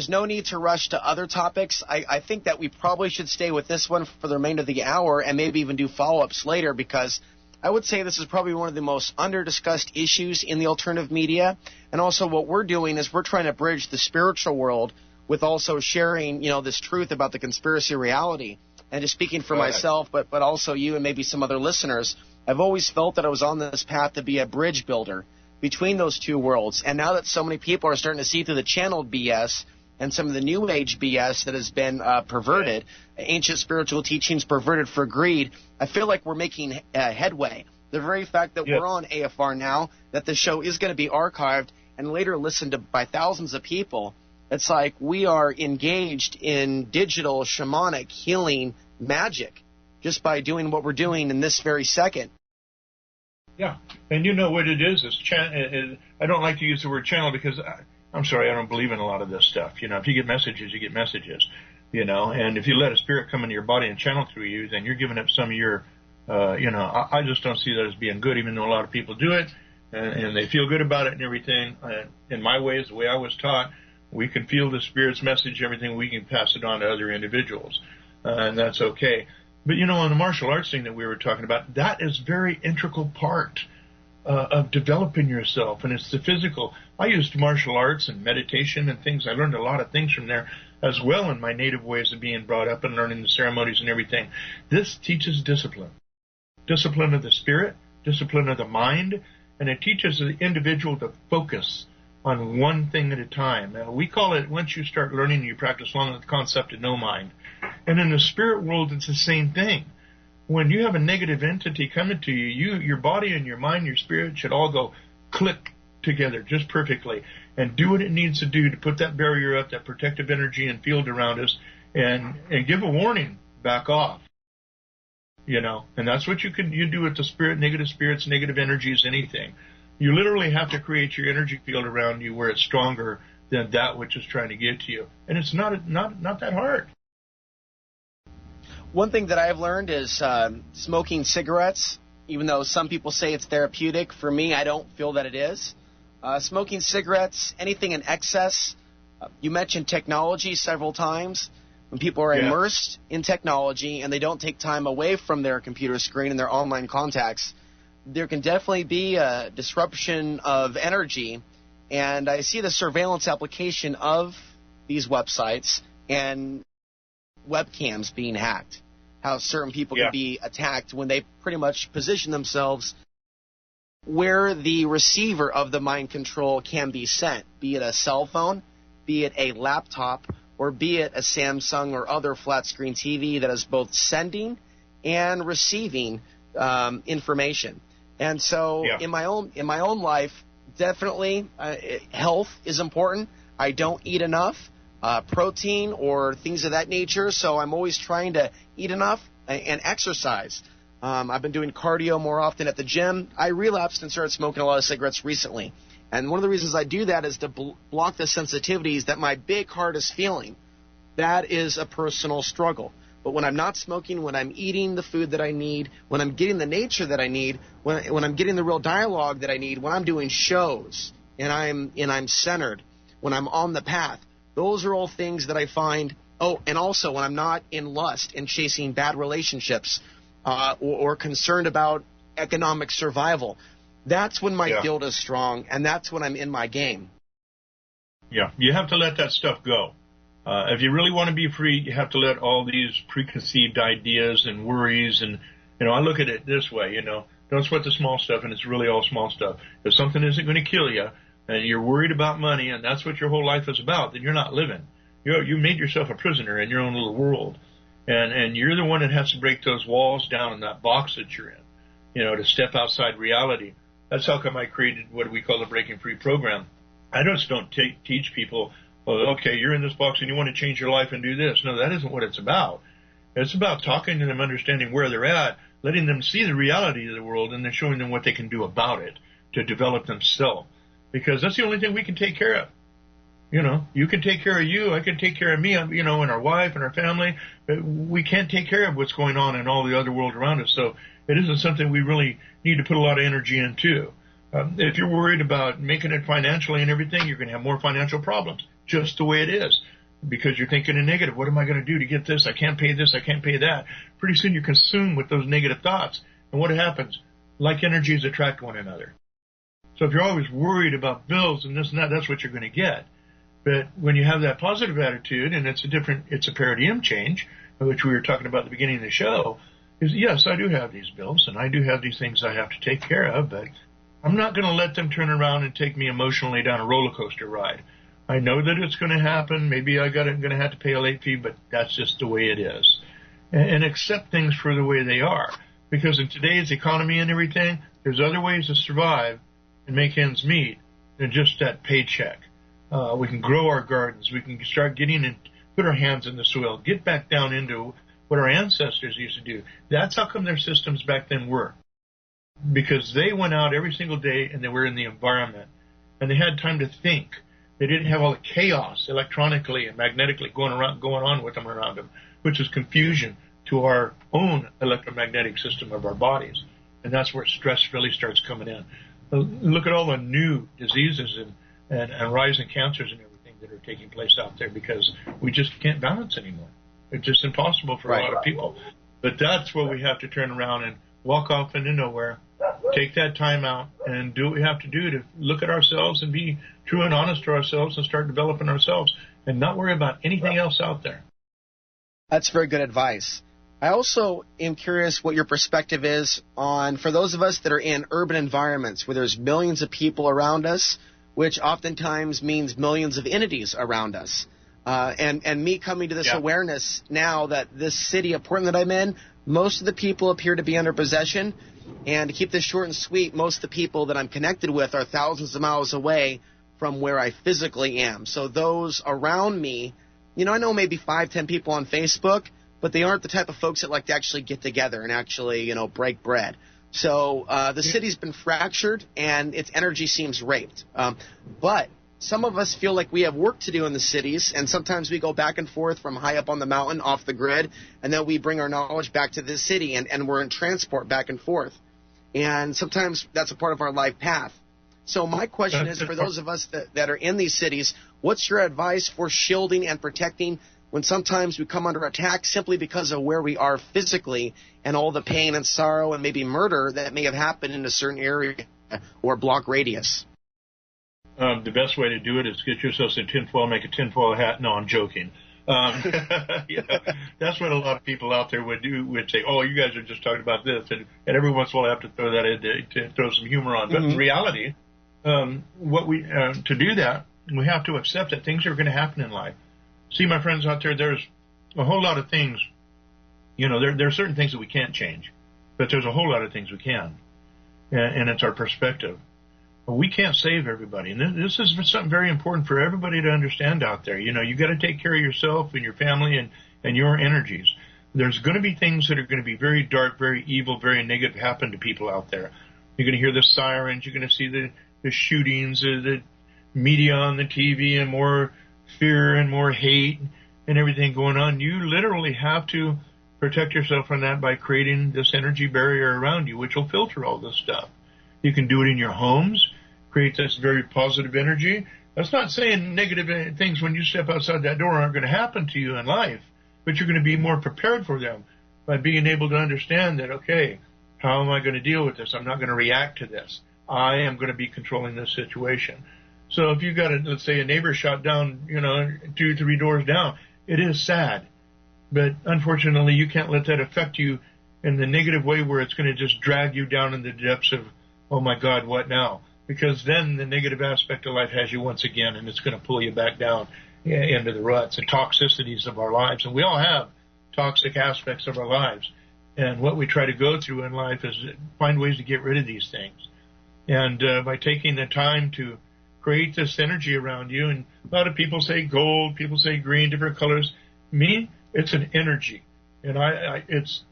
A: no need to rush to other topics. I think that we probably should stay with this one for the remainder of the hour, and maybe even do follow-ups later, because I would say this is probably one of the most under-discussed issues in the alternative media. And also, what we're doing is we're trying to bridge the spiritual world with also sharing, this truth about the conspiracy reality. And just speaking for myself, but also you and maybe some other listeners, I've always felt that I was on this path to be a bridge builder between those two worlds. And now that so many people are starting to see through the channeled BS and some of the new age BS that has been perverted, ancient spiritual teachings perverted for greed, I feel like we're making headway. The very fact that we're on AFR now, that the show is going to be archived and later listened to by thousands of people, it's like we are engaged in digital shamanic healing magic just by doing what we're doing in this very second.
B: Yeah, and you know what it is? I don't like to use the word channel because, I'm sorry, I don't believe in a lot of this stuff. If you get messages, you get messages, and if you let a spirit come into your body and channel through you, then you're giving up some of your, I just don't see that as being good, even though a lot of people do it, and they feel good about it and everything. In my ways, the way I was taught, we can feel the Spirit's message, everything, we can pass it on to other individuals, and that's okay. But, on the martial arts thing that we were talking about, that is very integral part of developing yourself, and it's the physical. I used martial arts and meditation and things. I learned a lot of things from there as well in my native ways of being brought up and learning the ceremonies and everything. This teaches discipline. Discipline of the spirit, discipline of the mind, and it teaches the individual to focus on one thing at a time. We call it, once you start learning and you practice long, the concept of no mind. And in the spirit world, it's the same thing. When you have a negative entity coming to you, your body and your mind, your spirit should all go click together just perfectly and do what it needs to do to put that barrier up, that protective energy and field around us, and give a warning, back off. And that's what you do with the spirit, negative spirits, negative energies, anything. You literally have to create your energy field around you where it's stronger than that which is trying to get to you. And it's not that hard.
A: One thing that I've learned is smoking cigarettes, even though some people say it's therapeutic. For me, I don't feel that it is. Smoking cigarettes, anything in excess. You mentioned technology several times. When people are immersed in technology and they don't take time away from their computer screen and their online contacts, there can definitely be a disruption of energy, and I see the surveillance application of these websites and webcams being hacked, how certain people can be attacked when they pretty much position themselves where the receiver of the mind control can be sent, be it a cell phone, be it a laptop, or be it a Samsung or other flat screen TV that is both sending and receiving information. And so in my own life, definitely health is important. I don't eat enough protein or things of that nature, so I'm always trying to eat enough and exercise. I've been doing cardio more often at the gym. I relapsed and started smoking a lot of cigarettes recently. And one of the reasons I do that is to block the sensitivities that my big heart is feeling. That is a personal struggle. But when I'm not smoking, when I'm eating the food that I need, when I'm getting the nature that I need, when I'm getting the real dialogue that I need, when I'm doing shows and I'm centered, when I'm on the path, those are all things that I find. Oh, and also when I'm not in lust and chasing bad relationships or concerned about economic survival, that's when my field is strong, and that's when I'm in my game.
B: Yeah, you have to let that stuff go. If you really want to be free, you have to let all these preconceived ideas and worries and, I look at it this way, don't sweat the small stuff, and it's really all small stuff. If something isn't going to kill you and you're worried about money and that's what your whole life is about, then you're not living. You made yourself a prisoner in your own little world. And you're the one that has to break those walls down in that box that you're in, to step outside reality. That's how come I created what we call the Breaking Free program. I just don't teach people, okay, you're in this box and you want to change your life and do this. No, that isn't what it's about. It's about talking to them, understanding where they're at, letting them see the reality of the world, and then showing them what they can do about it to develop themselves. Because that's the only thing we can take care of. You can take care of you, I can take care of me, and our wife and our family. But we can't take care of what's going on in all the other world around us. So it isn't something we really need to put a lot of energy into. If you're worried about making it financially and everything, you're going to have more financial problems, just the way it is, because you're thinking in negative. What am I going to do to get this? I can't pay this. I can't pay that. Pretty soon you're consumed with those negative thoughts. And what happens? Like energies attract one another. So if you're always worried about bills and this and that, that's what you're going to get. But when you have that positive attitude, and it's a paradigm change, which we were talking about at the beginning of the show, is yes, I do have these bills and I do have these things I have to take care of, but I'm not going to let them turn around and take me emotionally down a roller coaster ride. I know that it's going to happen. Maybe I'm going to have to pay a late fee, but that's just the way it is. And accept things for the way they are. Because in today's economy and everything, there's other ways to survive and make ends meet than just that paycheck. We can grow our gardens. We can start getting and put our hands in the soil, get back down into what our ancestors used to do. That's how come their systems back then were. Because they went out every single day and they were in the environment. And they had time to think. They didn't have all the chaos electronically and magnetically going on with them around them, which is confusion to our own electromagnetic system of our bodies. And that's where stress really starts coming in. Look at all the new diseases and rising cancers and everything that are taking place out there because we just can't balance anymore. It's just impossible for a lot of people. But that's what we have to turn around and walk off into nowhere, take that time out, and do what we have to do to look at ourselves and be true and honest to ourselves and start developing ourselves and not worry about anything else out there.
A: That's very good advice. I also am curious what your perspective is on, for those of us that are in urban environments where there's millions of people around us, which oftentimes means millions of entities around us. And me coming to this awareness now that this city of Portland that I'm in, most of the people appear to be under possession. And to keep this short and sweet, most of the people that I'm connected with are thousands of miles away from where I physically am. So those around me, I know maybe 5-10 people on Facebook, but they aren't the type of folks that like to actually get together and actually, break bread. So the city's been fractured, and its energy seems raped. But some of us feel like we have work to do in the cities, and sometimes we go back and forth from high up on the mountain, off the grid, and then we bring our knowledge back to the city, and we're in transport back and forth. And sometimes that's a part of our life path. So my question is, for those of us that are in these cities, what's your advice for shielding and protecting when sometimes we come under attack simply because of where we are physically and all the pain and sorrow and maybe murder that may have happened in a certain area or block radius?
B: The best way to do it is get yourself a tinfoil, make a tinfoil hat. No, I'm joking. That's what a lot of people out there would do, would say, oh, you guys are just talking about this. And every once in a while I have to throw that in to throw some humor on. But in reality, to do that, we have to accept that things are going to happen in life. See, my friends out there, there's a whole lot of things, there are certain things that we can't change, but there's a whole lot of things we can. And it's our perspective. We can't save everybody. And this is something very important for everybody to understand out there. You got to take care of yourself and your family and your energies. There's going to be things that are going to be very dark, very evil, very negative happen to people out there. You're going to hear the sirens. You're going to see the shootings, the media on the TV, and more fear and more hate and everything going on. You literally have to protect yourself from that by creating this energy barrier around you, which will filter all this stuff. You can do it in your homes, create this very positive energy. That's not saying negative things when you step outside that door aren't going to happen to you in life, but you're going to be more prepared for them by being able to understand that, okay, how am I going to deal with this? I'm not going to react to this. I am going to be controlling this situation. So if you've got, let's say, a neighbor shot down, 2, 3 doors down, it is sad. But unfortunately, you can't let that affect you in the negative way where it's going to just drag you down in the depths of, oh my God, what now? Because then the negative aspect of life has you once again, and it's going to pull you back down into the ruts and toxicities of our lives. And we all have toxic aspects of our lives. And what we try to go through in life is find ways to get rid of these things. And by taking the time to create this energy around you, and a lot of people say gold, people say green, different colors. Me, it's an energy. And it's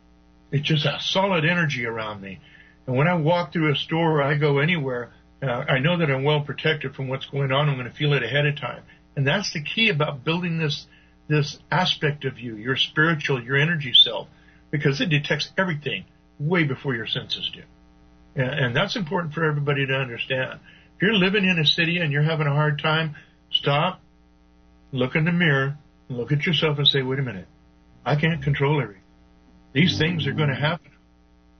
B: just a solid energy around me. And when I walk through a store or I go anywhere, I know that I'm well protected from what's going on. I'm going to feel it ahead of time. And that's the key about building this aspect of you, your spiritual, your energy self, because it detects everything way before your senses do. And that's important for everybody to understand. If you're living in a city and you're having a hard time, stop, look in the mirror, look at yourself and say, wait a minute, I can't control everything. These things are going to happen,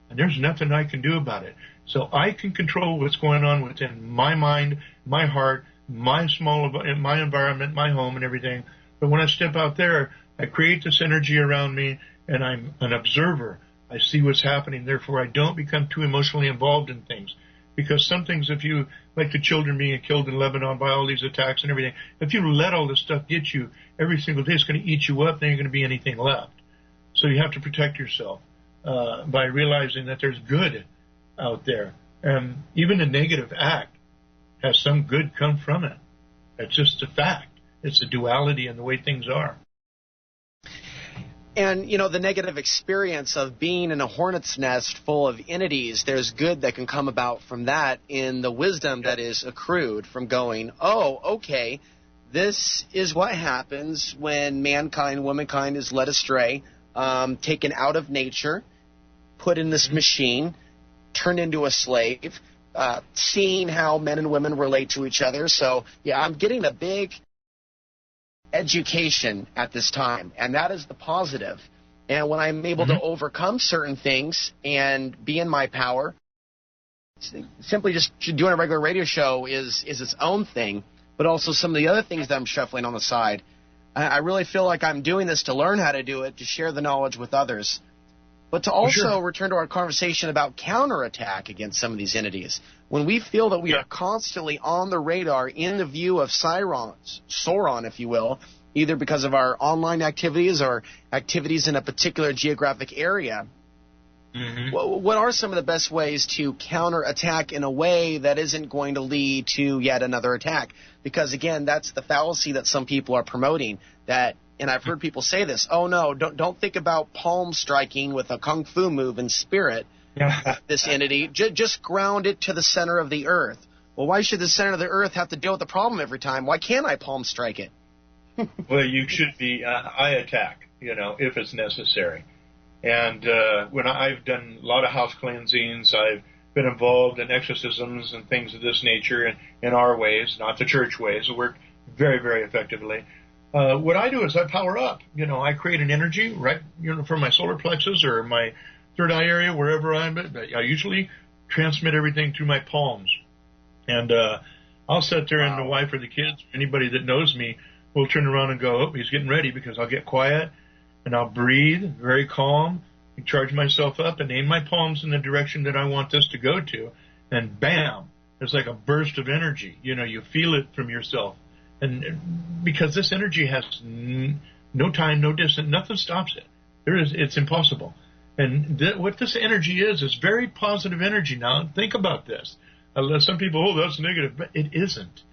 B: and there's nothing I can do about it. So I can control what's going on within my mind, my heart, my environment, my home and everything. But when I step out there, I create this energy around me, and I'm an observer. I see what's happening. Therefore, I don't become too emotionally involved in things. Because some things, if you, like the children being killed in Lebanon by all these attacks and everything, if you let all this stuff get you every single day, it's going to eat you up. There ain't going to be anything left. So you have to protect yourself by realizing that there's good out there. And even a negative act has some good come from it. It's just a fact. It's a duality in the way things are.
A: And, the negative experience of being in a hornet's nest full of entities, there's good that can come about from that in the wisdom that is accrued from going, oh, okay, this is what happens when mankind, womankind is led astray, taken out of nature, put in this machine, turned into a slave, seeing how men and women relate to each other. So, I'm getting a big education at this time, and that is the positive. And when I'm able to overcome certain things and be in my power, simply just doing a regular radio show is its own thing, but also some of the other things that I'm shuffling on the side. I really feel like I'm doing this to learn how to do it, to share the knowledge with others, but to also return to our conversation about counterattack against some of these entities. When we feel that we are constantly on the radar in the view of Sauron, if you will, either because of our online activities or activities in a particular geographic area, what are some of the best ways to counterattack in a way that isn't going to lead to yet another attack? Because, again, that's the fallacy that some people are promoting, that, and I've heard people say this, oh, no, don't think about palm striking with a kung fu move in spirit, this entity. Just ground it to the center of the earth. Well, why should the center of the earth have to deal with the problem every time? Why can't I palm strike it?
B: Well, you should be, I attack, if it's necessary. And when I've done a lot of house cleansings, I've been involved in exorcisms and things of this nature in our ways, not the church ways. It worked very, very effectively. What I do is I power up. I create an energy right, from my solar plexus or my third eye area, wherever I'm at. I usually transmit everything through my palms. And I'll sit there, and the wife or the kids, anybody that knows me, will turn around and go, oh, he's getting ready, because I'll get quiet and I'll breathe, very calm, and charge myself up and aim my palms in the direction that I want this to go to. And bam, there's like a burst of energy. You feel it from yourself. And because this energy has no time, no distance, nothing stops it. It's impossible. And what this energy is very positive energy. Now, think about this. Some people, oh, that's negative, but it isn't.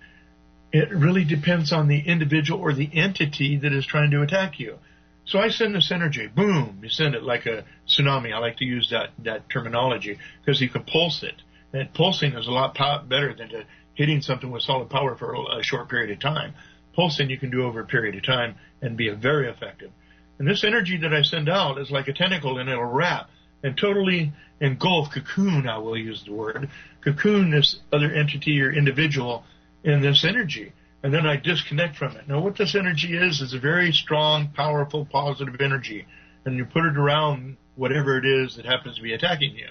B: It really depends on the individual or the entity that is trying to attack you. So I send this energy, boom, you send it like a tsunami. I like to use that terminology because you can pulse it. And pulsing is a lot better than hitting something with solid power for a short period of time. Pulsing you can do over a period of time and be very effective. And this energy that I send out is like a tentacle, and it'll wrap and totally engulf, cocoon, I will use the word, cocoon this other entity or individual in this energy. And then I disconnect from it. Now, what this energy is a very strong, powerful, positive energy. And you put it around whatever it is that happens to be attacking you.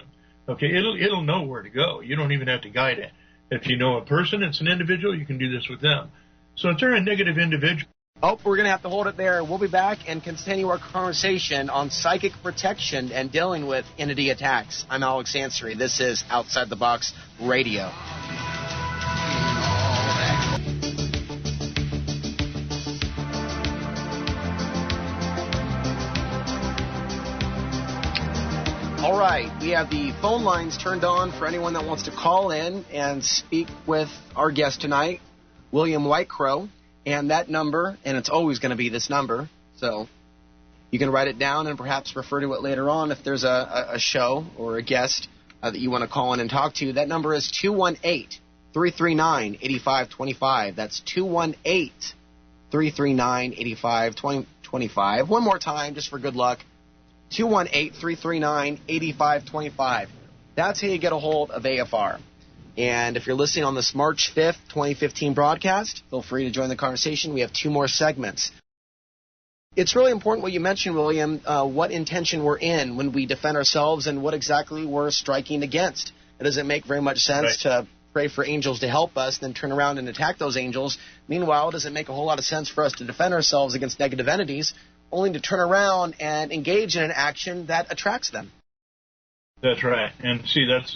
B: Okay, it'll know where to go. You don't even have to guide it. If you know a person, it's an individual, you can do this with them. So if they're a negative individual.
A: Oh, we're going to have to hold it there. We'll be back and continue our conversation on psychic protection and dealing with entity attacks. I'm Alex Ansary. This is Outside the Box Radio. All right, we have the phone lines turned on for anyone that wants to call in and speak with our guest tonight, William Whitecrow. And that number, and it's always going to be this number, so you can write it down and perhaps refer to it later on if there's a show or a guest that you want to call in and talk to. That number is 218-339-8525. That's 218-339-8525. One more time, just for good luck. 218-339-8525. That's how you get a hold of AFR. And if you're listening on this March 5th, 2015 broadcast, feel free to join the conversation. We have 2 more segments. It's really important what you mentioned, William, what intention we're in when we defend ourselves and what exactly we're striking against. It doesn't make very much sense to pray for angels to help us, then turn around and attack those angels. Meanwhile, it doesn't make a whole lot of sense for us to defend ourselves against negative entities, only to turn around and engage in an action that attracts them.
B: That's right. And see, that's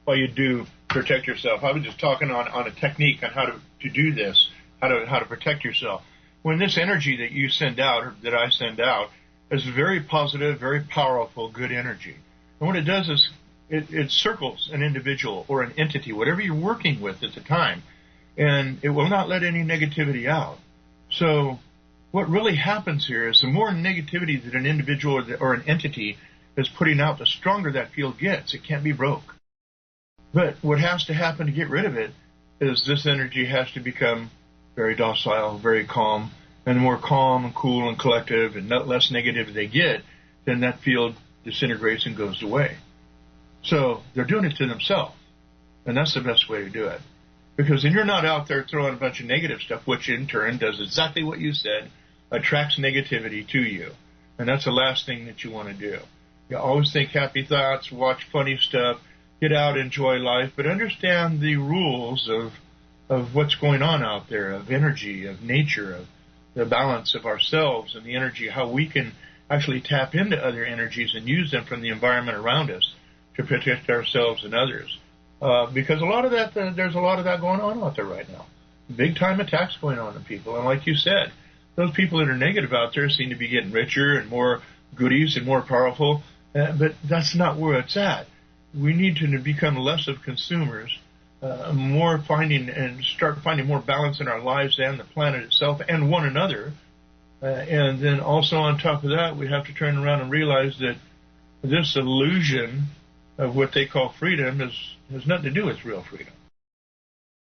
B: why you do protect yourself. I was just talking on a technique on how to do this, how to protect yourself. When this energy that you send out, or that I send out, is very positive, very powerful, good energy. And what it does is it circles an individual or an entity, whatever you're working with at the time, and it will not let any negativity out. So what really happens here is the more negativity that an individual or an entity is putting out, the stronger that field gets. It can't be broke. But what has to happen to get rid of it is this energy has to become very docile, very calm, and the more calm and cool and collective and less negative they get, then that field disintegrates and goes away. So they're doing it to themselves, and that's the best way to do it. Because then you're not out there throwing a bunch of negative stuff, which in turn does exactly what you said, attracts negativity to you. And that's the last thing that you want to do. You always think happy thoughts, watch funny stuff, get out, enjoy life, but understand the rules of what's going on out there, of energy, of nature, of the balance of ourselves and the energy, how we can actually tap into other energies and use them from the environment around us to protect ourselves and others. Because a lot of that, there's a lot of that going on out there right now. Big time attacks going on in people. And like you said, those people that are negative out there seem to be getting richer and more goodies and more powerful. But that's not where it's at. We need to become less of consumers, more start finding more balance in our lives and the planet itself and one another. And then also on top of that, we have to turn around and realize that this illusion of what they call freedom has nothing to do with real freedom.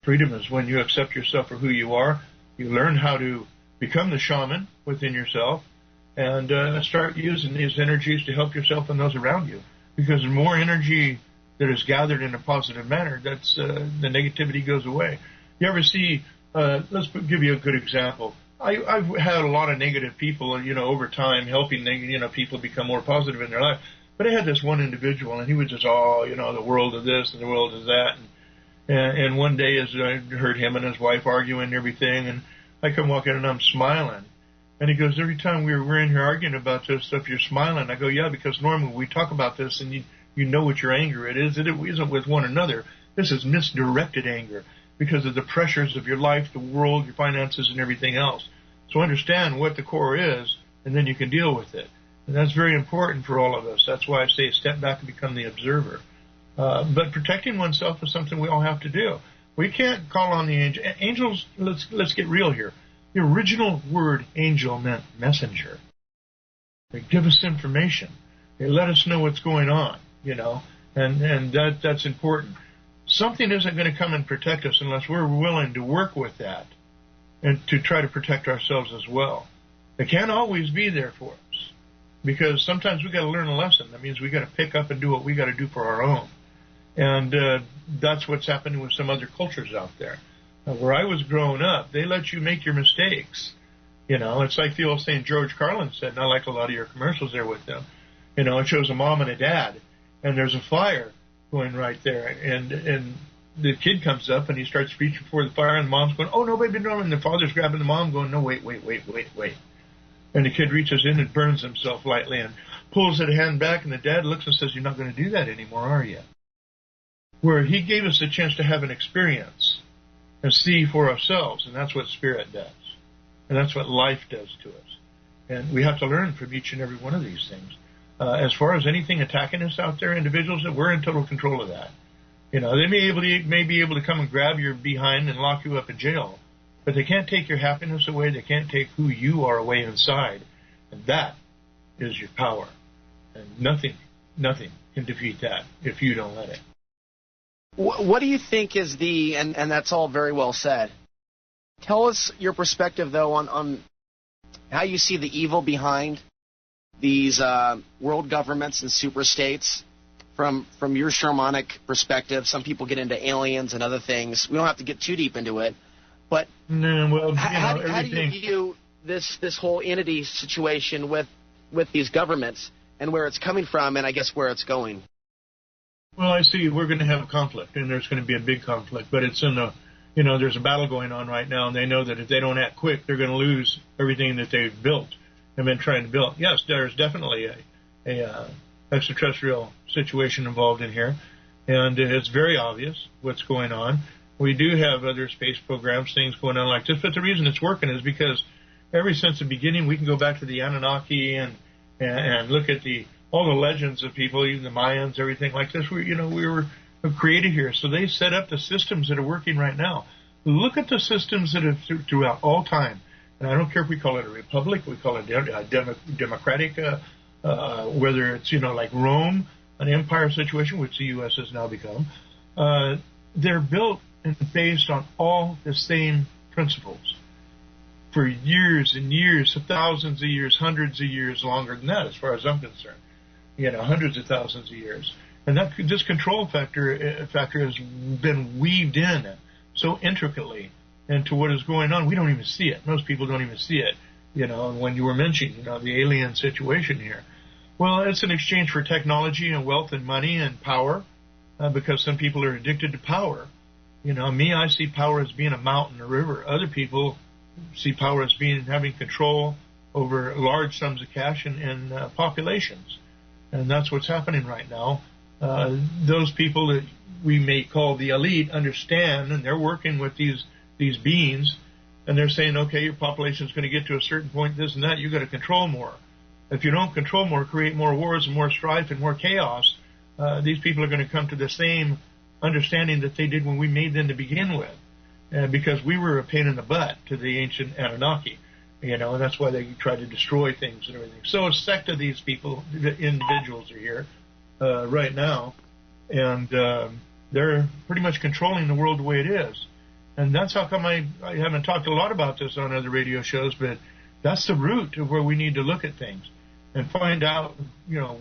B: Freedom is when you accept yourself for who you are, you learn how to become the shaman within yourself, and start using these energies to help yourself and those around you. Because the more energy that is gathered in a positive manner, that's the negativity goes away. You ever see, let's give you a good example. I've had a lot of negative people, over time helping, people become more positive in their life. But I had this one individual, and he was just, the world is this and the world is that. And one day, as I heard him and his wife arguing and everything, and I come walking in and I'm smiling. And he goes, every time we're in here arguing about this stuff, you're smiling. I go, yeah, because normally we talk about this and you know what your anger it is. It isn't with one another. This is misdirected anger because of the pressures of your life, the world, your finances, and everything else. So understand what the core is, and then you can deal with it. And that's very important for all of us. That's why I say step back and become the observer. But protecting oneself is something we all have to do. We can't call on the angels. Let's get real here. The original word angel meant messenger. They give us information. They let us know what's going on, and that's important. Something isn't going to come and protect us unless we're willing to work with that and to try to protect ourselves as well. They can't always be there for us because sometimes we got to learn a lesson. That means we got to pick up and do what we got to do for our own. And that's what's happening with some other cultures out there. Where I was growing up, they let you make your mistakes. It's like the old saying George Carlin said, and I like a lot of your commercials there with them. It shows a mom and a dad, and there's a fire going right there. And the kid comes up, and he starts reaching for the fire, and the mom's going, oh, no, baby, no. And the father's grabbing the mom, going, no, wait. And the kid reaches in and burns himself lightly and pulls his hand back, and the dad looks and says, you're not going to do that anymore, are you? Where he gave us a chance to have an experience and see for ourselves, and that's what spirit does. And that's what life does to us. And we have to learn from each and every one of these things. As far as anything attacking us out there, individuals, we're in total control of that. They may be able to come and grab your behind and lock you up in jail, but they can't take your happiness away. They can't take who you are away inside. And that is your power. And nothing can defeat that if you don't let it.
A: What do you think is and that's all very well said. Tell us your perspective, though, on how you see the evil behind these world governments and superstates from your shamanic perspective. Some people get into aliens and other things. We don't have to get too deep into it. But how do you view this whole entity situation with these governments and where it's coming from and I guess where it's going?
B: Well, I see we're going to have a conflict, and there's going to be a big conflict, but it's in there's a battle going on right now, and they know that if they don't act quick, they're going to lose everything that they've built and been trying to build. Yes, there's definitely a extraterrestrial situation involved in here, and it's very obvious what's going on. We do have other space programs, things going on like this, but the reason it's working is because ever since the beginning, we can go back to the Anunnaki and look at all the legends of people, even the Mayans, everything like this. We were created here. So they set up the systems that are working right now. Look at the systems that have throughout all time. And I don't care if we call it a republic, we call it a democratic, whether it's, like Rome, an empire situation, which the U.S. has now become. They're built and based on all the same principles for years and years, thousands of years, hundreds of years, longer than that, as far as I'm concerned. Hundreds of thousands of years. And this control factor has been weaved in so intricately into what is going on. We don't even see it. Most people don't even see it. When you were mentioning, the alien situation here. Well, it's an exchange for technology and wealth and money and power, because some people are addicted to power. I see power as being a mountain, a river. Other people see power as having control over large sums of cash and populations. And that's what's happening right now. Those people that we may call the elite understand, and they're working with these beings, and they're saying, okay, your population is going to get to a certain point, this and that, you've got to control more. If you don't control more, create more wars and more strife and more chaos, these people are going to come to the same understanding that they did when we made them to begin with, because we were a pain in the butt to the ancient Anunnaki. And that's why they try to destroy things and everything. So a sect of these people, the individuals are here right now, and they're pretty much controlling the world the way it is. And that's how come I haven't talked a lot about this on other radio shows, but that's the root of where we need to look at things and find out,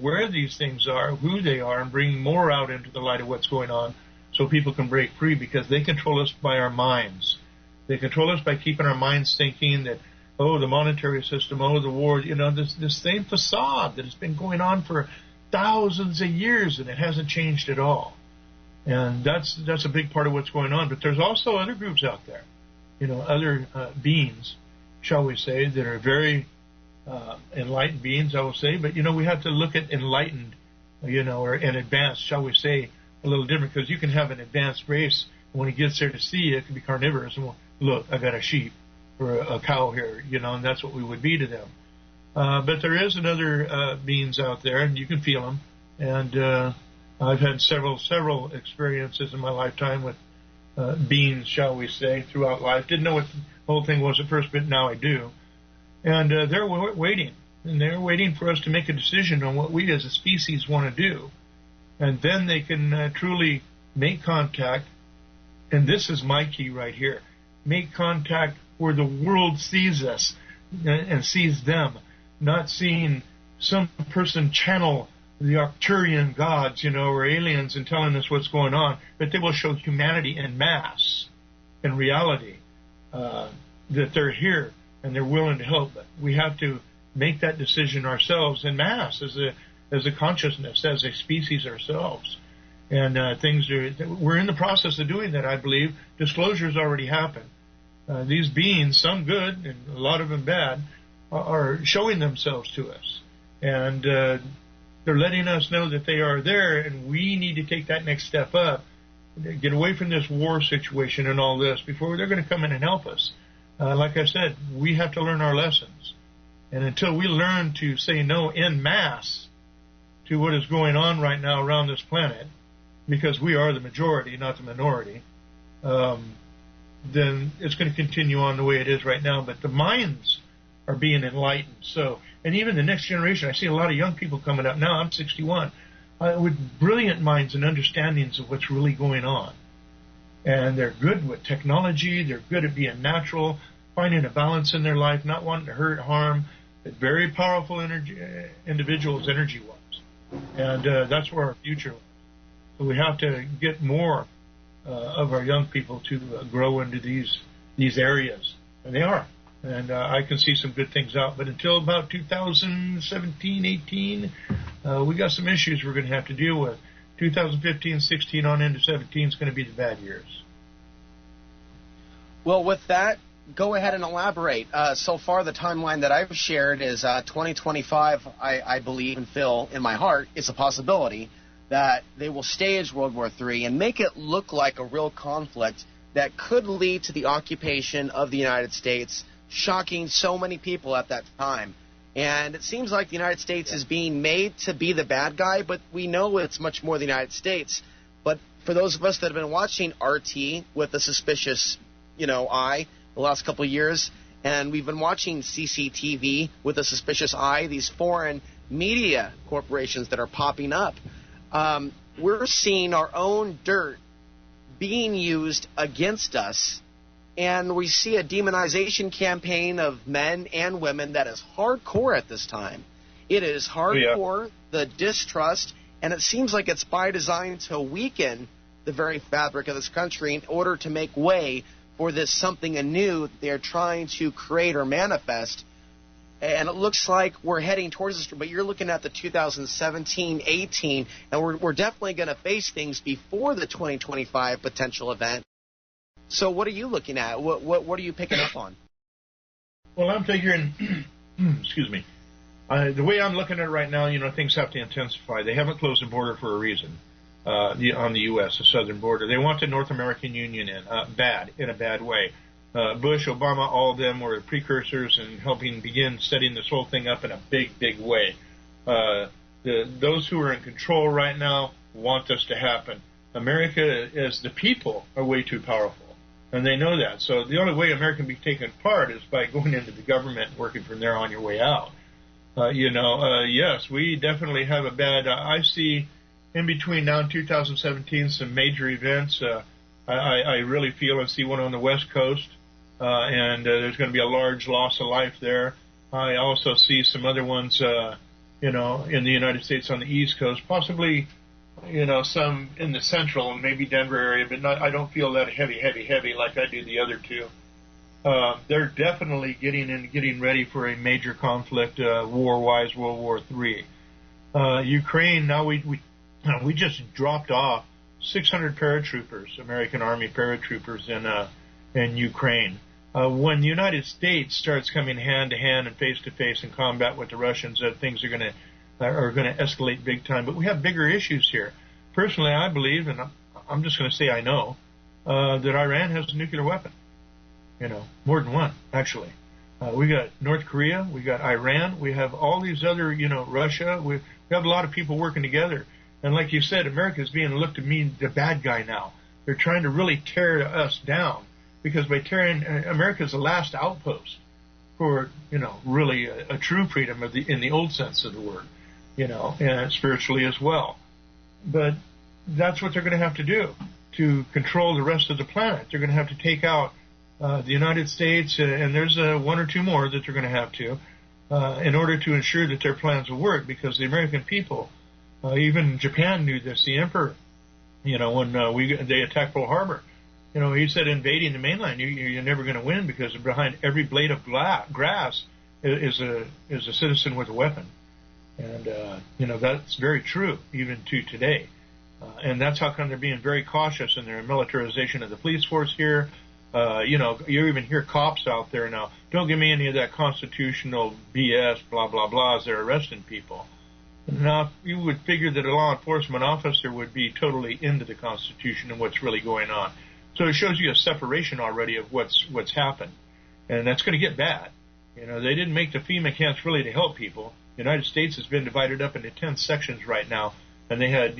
B: where these things are, who they are, and bring more out into the light of what's going on so people can break free, because they control us by our minds. They control us by keeping our minds thinking that oh, the monetary system, oh, the war, this same facade that has been going on for thousands of years, and it hasn't changed at all. And that's a big part of what's going on. But there's also other groups out there, other beings, shall we say, that are very enlightened beings, I will say. But, we have to look at enlightened, or an advanced, shall we say, a little different, because you can have an advanced race, and when it gets there to see, it can be carnivorous. And, well, look, I got a sheep or a cow here, and that's what we would be to them. But there is another beings out there, and you can feel them. And I've had several experiences in my lifetime with beings, shall we say, throughout life. Didn't know what the whole thing was at first, but now I do. And they're waiting, and they're waiting for us to make a decision on what we as a species want to do. And then they can truly make contact, and this is my key right here, make contact where the world sees us and sees them, not seeing some person channel the Arcturian gods, or aliens and telling us what's going on, but they will show humanity en masse, in reality, that they're here and they're willing to help. But we have to make that decision ourselves en masse as a consciousness, as a species ourselves. And we're in the process of doing that, I believe. Disclosure's already happened. These beings, some good and a lot of them bad, are showing themselves to us. And they're letting us know that they are there, and we need to take that next step up, get away from this war situation and all this before they're going to come in and help us. Like I said, we have to learn our lessons. And until we learn to say no en masse to what is going on right now around this planet, because we are the majority, not the minority, then it's going to continue on the way it is right now. But the minds are being enlightened. So, and even the next generation, I see a lot of young people coming up now. I'm 61, with brilliant minds and understandings of what's really going on. And they're good with technology. They're good at being natural, finding a balance in their life, not wanting to hurt, harm. They're very powerful individuals, energy-wise. And that's where our future lies. So we have to get more of our young people to grow into these areas. And they are. And I can see some good things out. But until about 2017, 18, we got some issues we're going to have to deal with. 2015, 16 on into 17 is going to be the bad years.
A: Well, with that, go ahead and elaborate. So far, the timeline that I've shared is 2025, I believe and feel in my heart, is a possibility that they will stage World War III and make it look like a real conflict that could lead to the occupation of the United States, shocking so many people at that time. And it seems like the United States is being made to be the bad guy, but we know it's much more the United States. But for those of us that have been watching RT with a suspicious, eye the last couple of years, and we've been watching CCTV with a suspicious eye, these foreign media corporations that are popping up, we're seeing our own dirt being used against us. And we see a demonization campaign of men and women that is hardcore at this time. It is hardcore, the distrust, and it seems like it's by design to weaken the very fabric of this country in order to make way for this something anew they're trying to create or manifest. And it looks like we're heading towards this, but you're looking at the 2017-18, and we're definitely going to face things before the 2025 potential event. So what are you looking at? What are you picking up on?
B: Well, I'm figuring, excuse me, the way I'm looking at it right now, things have to intensify. They haven't closed the border for a reason on the U.S., the southern border. They want the North American Union in a bad way. Bush, Obama, all of them were precursors in helping begin setting this whole thing up in a big, big way. Those who are in control right now want this to happen. America, as the people, are way too powerful. And they know that. So the only way America can be taken apart is by going into the government and working from there on your way out. Yes, we definitely have a bad... I see in between now and 2017 some major events. I really feel and see one on the West Coast, and there's going to be a large loss of life there. I also see some other ones, in the United States on the East Coast, possibly... some in the central and maybe Denver area, but I don't feel that heavy like I do the other two. they're definitely getting ready for a major conflict, war-wise, World War III. Ukraine, now we just dropped off 600 paratroopers, American Army paratroopers in Ukraine. When the United States starts coming hand to hand and face to face in combat with the Russians, things are going to escalate big time. But we have bigger issues here. Personally, I believe, and I'm just going to say I know, that Iran has a nuclear weapon. More than one, actually. We got North Korea, we got Iran, we have all these other, Russia. We have a lot of people working together. And like you said, America is being looked at me, the bad guy now. They're trying to really tear us down, because by tearing, America is the last outpost for, really a true freedom in the old sense of the word, and spiritually as well. But that's what they're going to have to do to control the rest of the planet. They're going to have to take out the United States, and there's one or two more that they're going to have to, in order to ensure that their plans will work, because the American people, even Japan knew this, the emperor, when they attacked Pearl Harbor, he said invading the mainland, you're never going to win, because behind every blade of grass is a citizen with a weapon. And, that's very true, even to today. And that's how come they're being very cautious in their militarization of the police force here. You even hear cops out there now, don't give me any of that constitutional BS, blah, blah, blah, as they're arresting people. Now, you would figure that a law enforcement officer would be totally into the Constitution and what's really going on. So it shows you a separation already of what's happened. And that's going to get bad. They didn't make the FEMA camps really to help people. The United States has been divided up into 10 sections right now, and they had,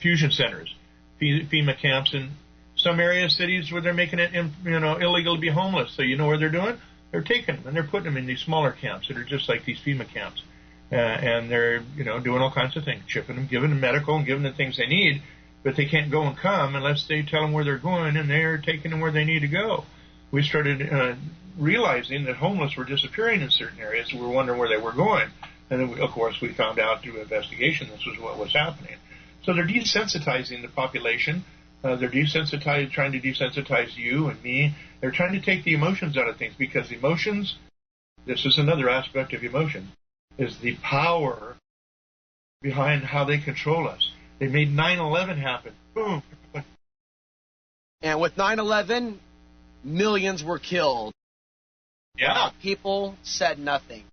B: fusion centers, FEMA camps in some areas, cities where they're making it, illegal to be homeless. So you know where they're doing? They're taking them and they're putting them in these smaller camps that are just like these FEMA camps. And they're, doing all kinds of things, chipping them, giving them medical and giving them the things they need, but they can't go and come unless they tell them where they're going, and they're taking them where they need to go. We started realizing that homeless were disappearing in certain areas. We were wondering where they were going. And then, of course, we found out through investigation this was what was happening. So they're desensitizing the population. They're trying to desensitize you and me. They're trying to take the emotions out of things, because emotions, this is another aspect of emotion, is the power behind how they control us. They made 9/11 happen. Boom.
A: And with 9/11, millions were killed.
B: Yeah.
A: People said nothing.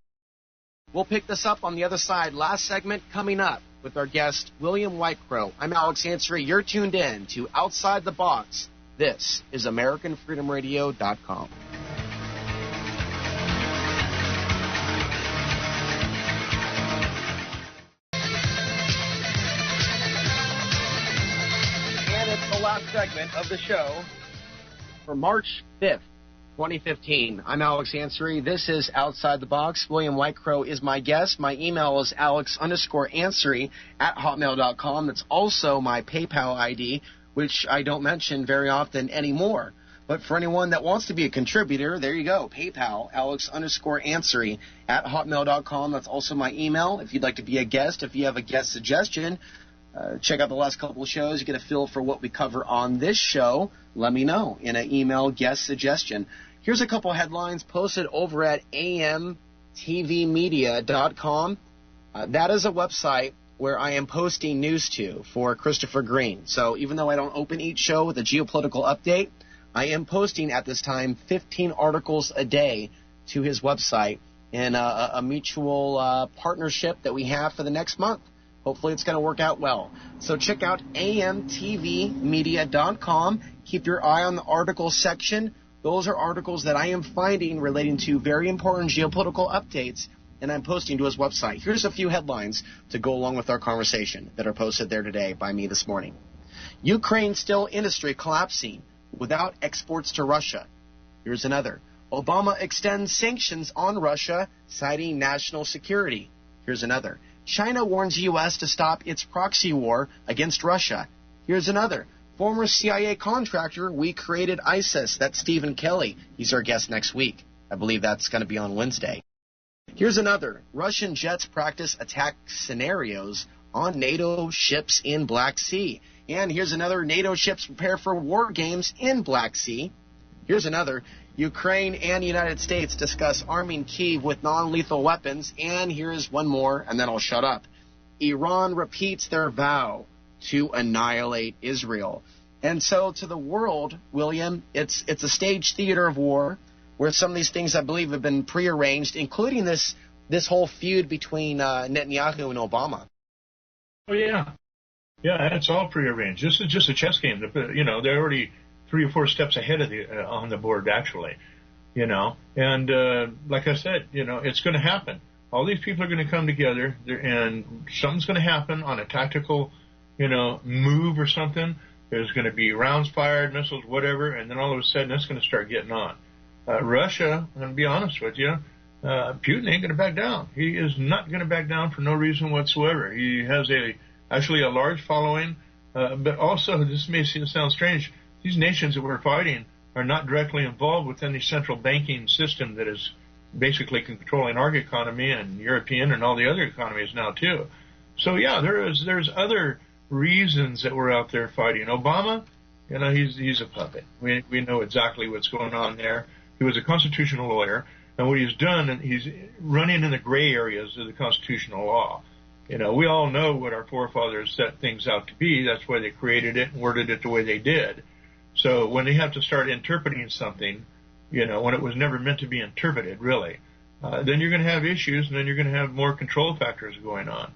A: We'll pick this up on the other side. Last segment coming up with our guest, William Whitecrow. I'm Alex Ansary. You're tuned in to Outside the Box. This is AmericanFreedomRadio.com. And it's the last segment of the show for March 5th. 2015. I'm Alex Ansary. This is Outside the Box. William Whitecrow is my guest. My email is alex_ansary@hotmail.com. That's also my PayPal ID, which I don't mention very often anymore. But for anyone that wants to be a contributor, there you go. PayPal, alex_ansary@hotmail.com. That's also my email. If you'd like to be a guest, if you have a guest suggestion, check out the last couple of shows. You get a feel for what we cover on this show. Let me know in an email guest suggestion. Here's a couple headlines posted over at amtvmedia.com. That is a website where I am posting news to for Christopher Green. So even though I don't open each show with a geopolitical update, I am posting at this time 15 articles a day to his website in a mutual partnership that we have for the next month. Hopefully it's going to work out well. So check out amtvmedia.com. Keep your eye on the article section. Those are articles that I am finding relating to very important geopolitical updates, and I'm posting to his website. Here's a few headlines to go along with our conversation that are posted there today by me this morning. Ukraine steel industry collapsing without exports to Russia. Here's another. Obama extends sanctions on Russia, citing national security. Here's another. China warns U.S. to stop its proxy war against Russia. Here's another. Former CIA contractor, we created ISIS. That's Stephen Kelly. He's our guest next week. I believe that's going to be on Wednesday. Here's another. Russian jets practice attack scenarios on NATO ships in Black Sea. And here's another. NATO ships prepare for war games in Black Sea. Here's another. Ukraine and the United States discuss arming Kyiv with non-lethal weapons. And here's one more, and then I'll shut up. Iran repeats their vow to annihilate Israel. And so to the world, William, it's a staged theater of war where some of these things, I believe, have been prearranged, including this whole feud between Netanyahu and Obama.
B: Oh, yeah. Yeah, it's all prearranged. This is just a chess game. You know, they're already 3 or 4 steps ahead of on the board, actually. You know, and like I said, you know, it's going to happen. All these people are going to come together, and something's going to happen on a tactical, you know, move or something. There's going to be rounds fired, missiles, whatever, and then all of a sudden it's going to start getting on. Russia, I'm going to be honest with you, Putin ain't going to back down. He is not going to back down for no reason whatsoever. He has actually a large following, but also, this may sound strange, these nations that we're fighting are not directly involved with any central banking system that is basically controlling our economy and European and all the other economies now too. So yeah, there's other reasons that we're out there fighting. Obama, you know, he's a puppet. We know exactly what's going on there. He was a constitutional lawyer, and what he's done, and he's running in the gray areas of the constitutional law. You know, we all know what our forefathers set things out to be. That's why they created it and worded it the way they did. So when they have to start interpreting something, you know, when it was never meant to be interpreted, really, then you're going to have issues, and then you're going to have more control factors going on.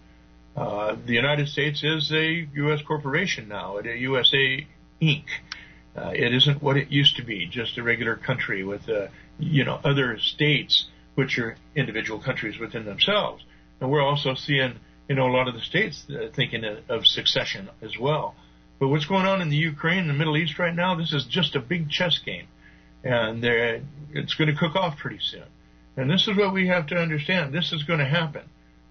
B: The United States is a U.S. corporation now, a USA Inc. It isn't what it used to be, just a regular country with, you know, other states, which are individual countries within themselves. And we're also seeing, you know, a lot of the states thinking of succession as well. But what's going on in the Ukraine and the Middle East right now, this is just a big chess game. And it's going to cook off pretty soon. And this is what we have to understand. This is going to happen.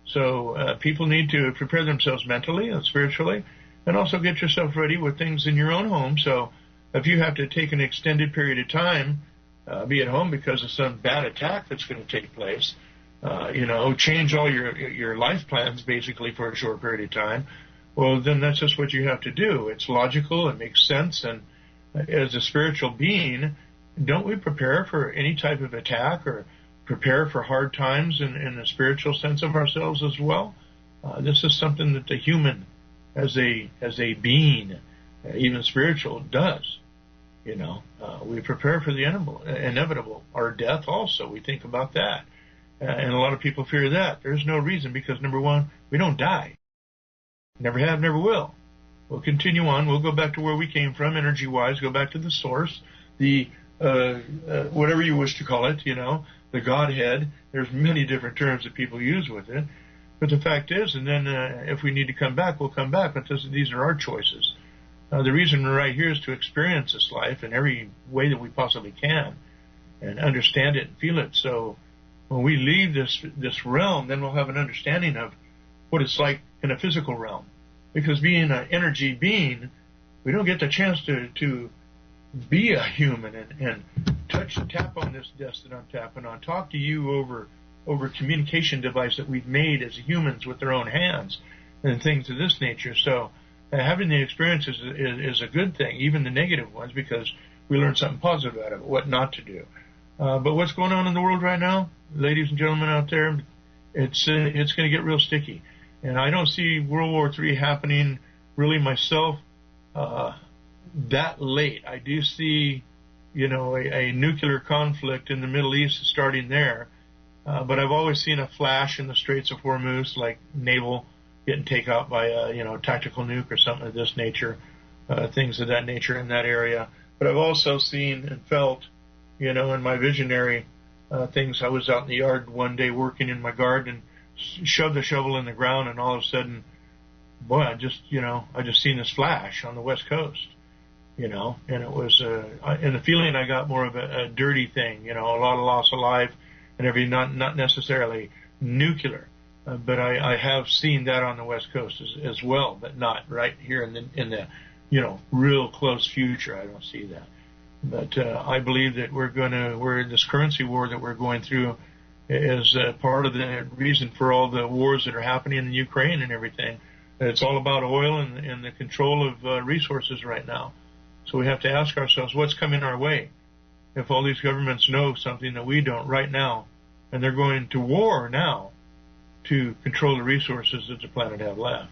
B: So people need to prepare themselves mentally and spiritually, and also get yourself ready with things in your own home. So if you have to take an extended period of time, be at home because of some bad attack that's going to take place, you know, change all your life plans basically for a short period of time, well, then that's just what you have to do. It's logical. It makes sense. And as a spiritual being, don't we prepare for any type of attack or prepare for hard times in the spiritual sense of ourselves as well? This is something that the human, as a being, even spiritual, does. You know, we prepare for the inevitable. Our death also, we think about that. And a lot of people fear that. There's no reason, because number one, we don't die. Never have, never will. We'll continue on. We'll go back to where we came from, energy-wise, go back to the source, the whatever you wish to call it, you know, the Godhead. There's many different terms that people use with it. But the fact is, and then if we need to come back, we'll come back. But these are our choices. The reason we're right here is to experience this life in every way that we possibly can and understand it and feel it. So when we leave this realm, then we'll have an understanding of what it's like in a physical realm. Because being an energy being, we don't get the chance to be a human and touch and tap on this desk that I'm tapping on, talk to you over communication device that we've made as humans with their own hands and things of this nature. So having the experiences is a good thing, even the negative ones, because we learn something positive out of it, what not to do. But what's going on in the world right now, ladies and gentlemen out there, it's going to get real sticky. And I don't see World War III happening really myself that late. I do see, you know, a nuclear conflict in the Middle East starting there. But I've always seen a flash in the Straits of Hormuz, like naval getting taken out by a, you know, tactical nuke or something of this nature, things of that nature in that area. But I've also seen and felt, you know, in my visionary things. I was out in the yard one day working in my garden, shoved the shovel in the ground, and all of a sudden, boy, I just seen this flash on the West Coast, you know, and it was, and the feeling I got more of a dirty thing, you know, a lot of loss of life and everything, not necessarily nuclear, but I have seen that on the West Coast as well, but not right here in the, you know, real close future. I don't see that. But I believe that we're in this currency war that we're going through is part of the reason for all the wars that are happening in Ukraine and everything. It's all about oil and the control of resources right now. So we have to ask ourselves, what's coming our way? if all these governments know something that we don't right now, and they're going to war now to control the resources that the planet have left.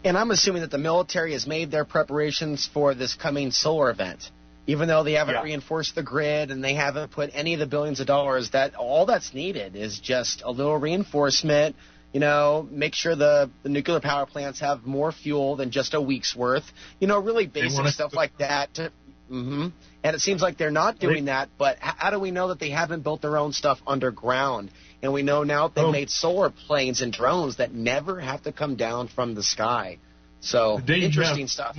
A: And I'm assuming that the military has made their preparations for this coming solar event. Even though they haven't reinforced the grid and they haven't put any of the billions of dollars, that all that's needed is just a little reinforcement, make sure the nuclear power plants have more fuel than just a week's worth, really basic stuff like that. And it seems like they're not doing that, but how do we know that they haven't built their own stuff underground? And we know now that they've made solar planes and drones that never have to come down from the sky. So, interesting stuff.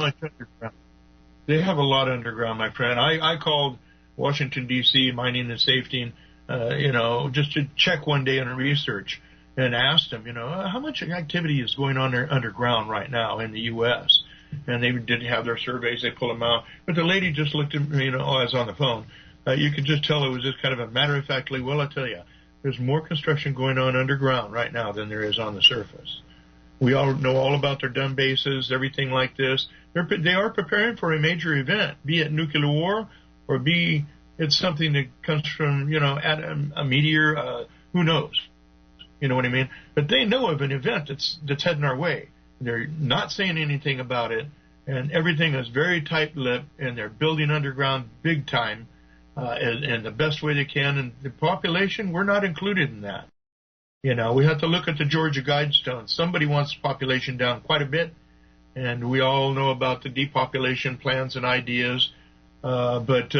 B: They have a lot underground, my friend. I called Washington, D.C., Mining and Safety, just to check one day on research and asked them, how much activity is going on there underground right now in the U.S.? And they did have their surveys. They pulled them out. But the lady just looked at me, I was on the phone. You could just tell it was just kind of a matter-of-factly, well, I'll tell you, there's more construction going on underground right now than there is on the surface. We all know all about their dumb bases, everything like this. They are preparing for a major event, be it nuclear war or be it something that comes from, a meteor, who knows? You know what I mean? But they know of an event that's heading our way. They're not saying anything about it, and everything is very tight-lipped, and they're building underground big time and the best way they can. And the population, we're not included in that. We have to look at the Georgia Guidestones. Somebody wants population down quite a bit, and we all know about the depopulation plans and ideas, but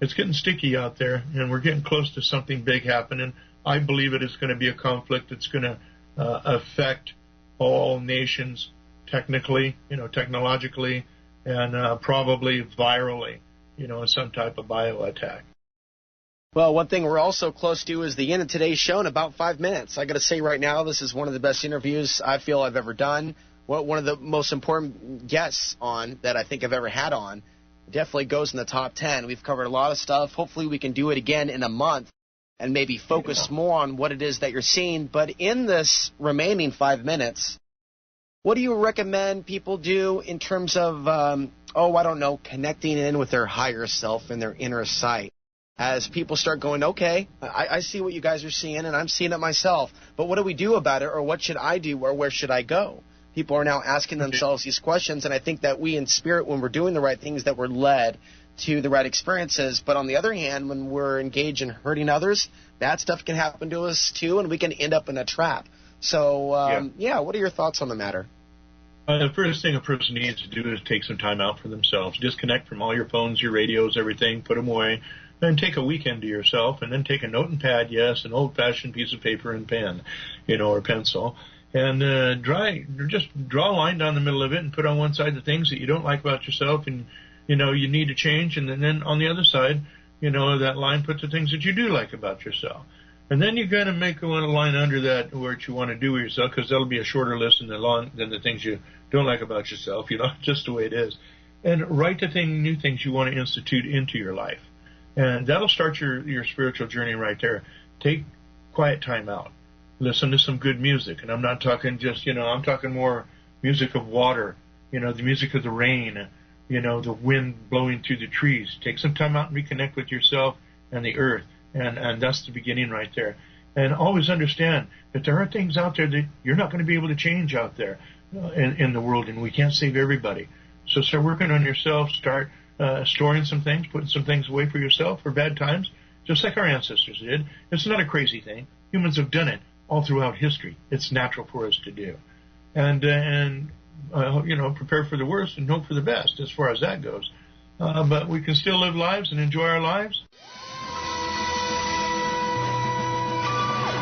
B: it's getting sticky out there, and we're getting close to something big happening. I believe it is going to be a conflict that's going to affect all nations technically, technologically, and probably virally, in some type of bio attack.
A: Well, one thing we're also close to is the end of today's show in about 5 minutes. I got to say right now, this is one of the best interviews I feel I've ever done. One of the most important guests on that I think I've ever had on. Definitely goes in the top 10. We've covered a lot of stuff. Hopefully we can do it again in a month and maybe focus more on what it is that you're seeing. But in this remaining 5 minutes, what do you recommend people do in terms of, connecting in with their higher self and their inner sight? As people start going, okay, I see what you guys are seeing, and I'm seeing it myself, but what do we do about it, or what should I do, or where should I go? People are now asking themselves these questions, and I think that we in spirit, when we're doing the right things, that we're led to the right experiences. But on the other hand, when we're engaged in hurting others, bad stuff can happen to us too, and we can end up in a trap. So, what are your thoughts on the matter?
B: The first thing a person needs to do is take some time out for themselves. Disconnect from all your phones, your radios, everything, put them away. Then take a weekend to yourself, and then take a note and pad, an old-fashioned piece of paper and pen, or pencil, and just draw a line down the middle of it and put on one side the things that you don't like about yourself and, you need to change, and then on the other side, that line, put the things that you do like about yourself. And then you're going to make a line under that what you want to do with yourself, because that'll be a shorter list than the things you don't like about yourself, just the way it is. And write the new things you want to institute into your life. And that'll start your spiritual journey right there. Take quiet time out. Listen to some good music. And I'm not talking just, I'm talking more music of water, the music of the rain, the wind blowing through the trees. Take some time out and reconnect with yourself and the earth. And that's the beginning right there. And always understand that there are things out there that you're not going to be able to change out there in the world, and we can't save everybody. So start working on yourself. Start storing some things, putting some things away for yourself for bad times, just like our ancestors did. It's not a crazy thing. Humans have done it all throughout history. It's natural for us to do. And prepare for the worst and hope for the best as far as that goes. But we can still live lives and enjoy our lives.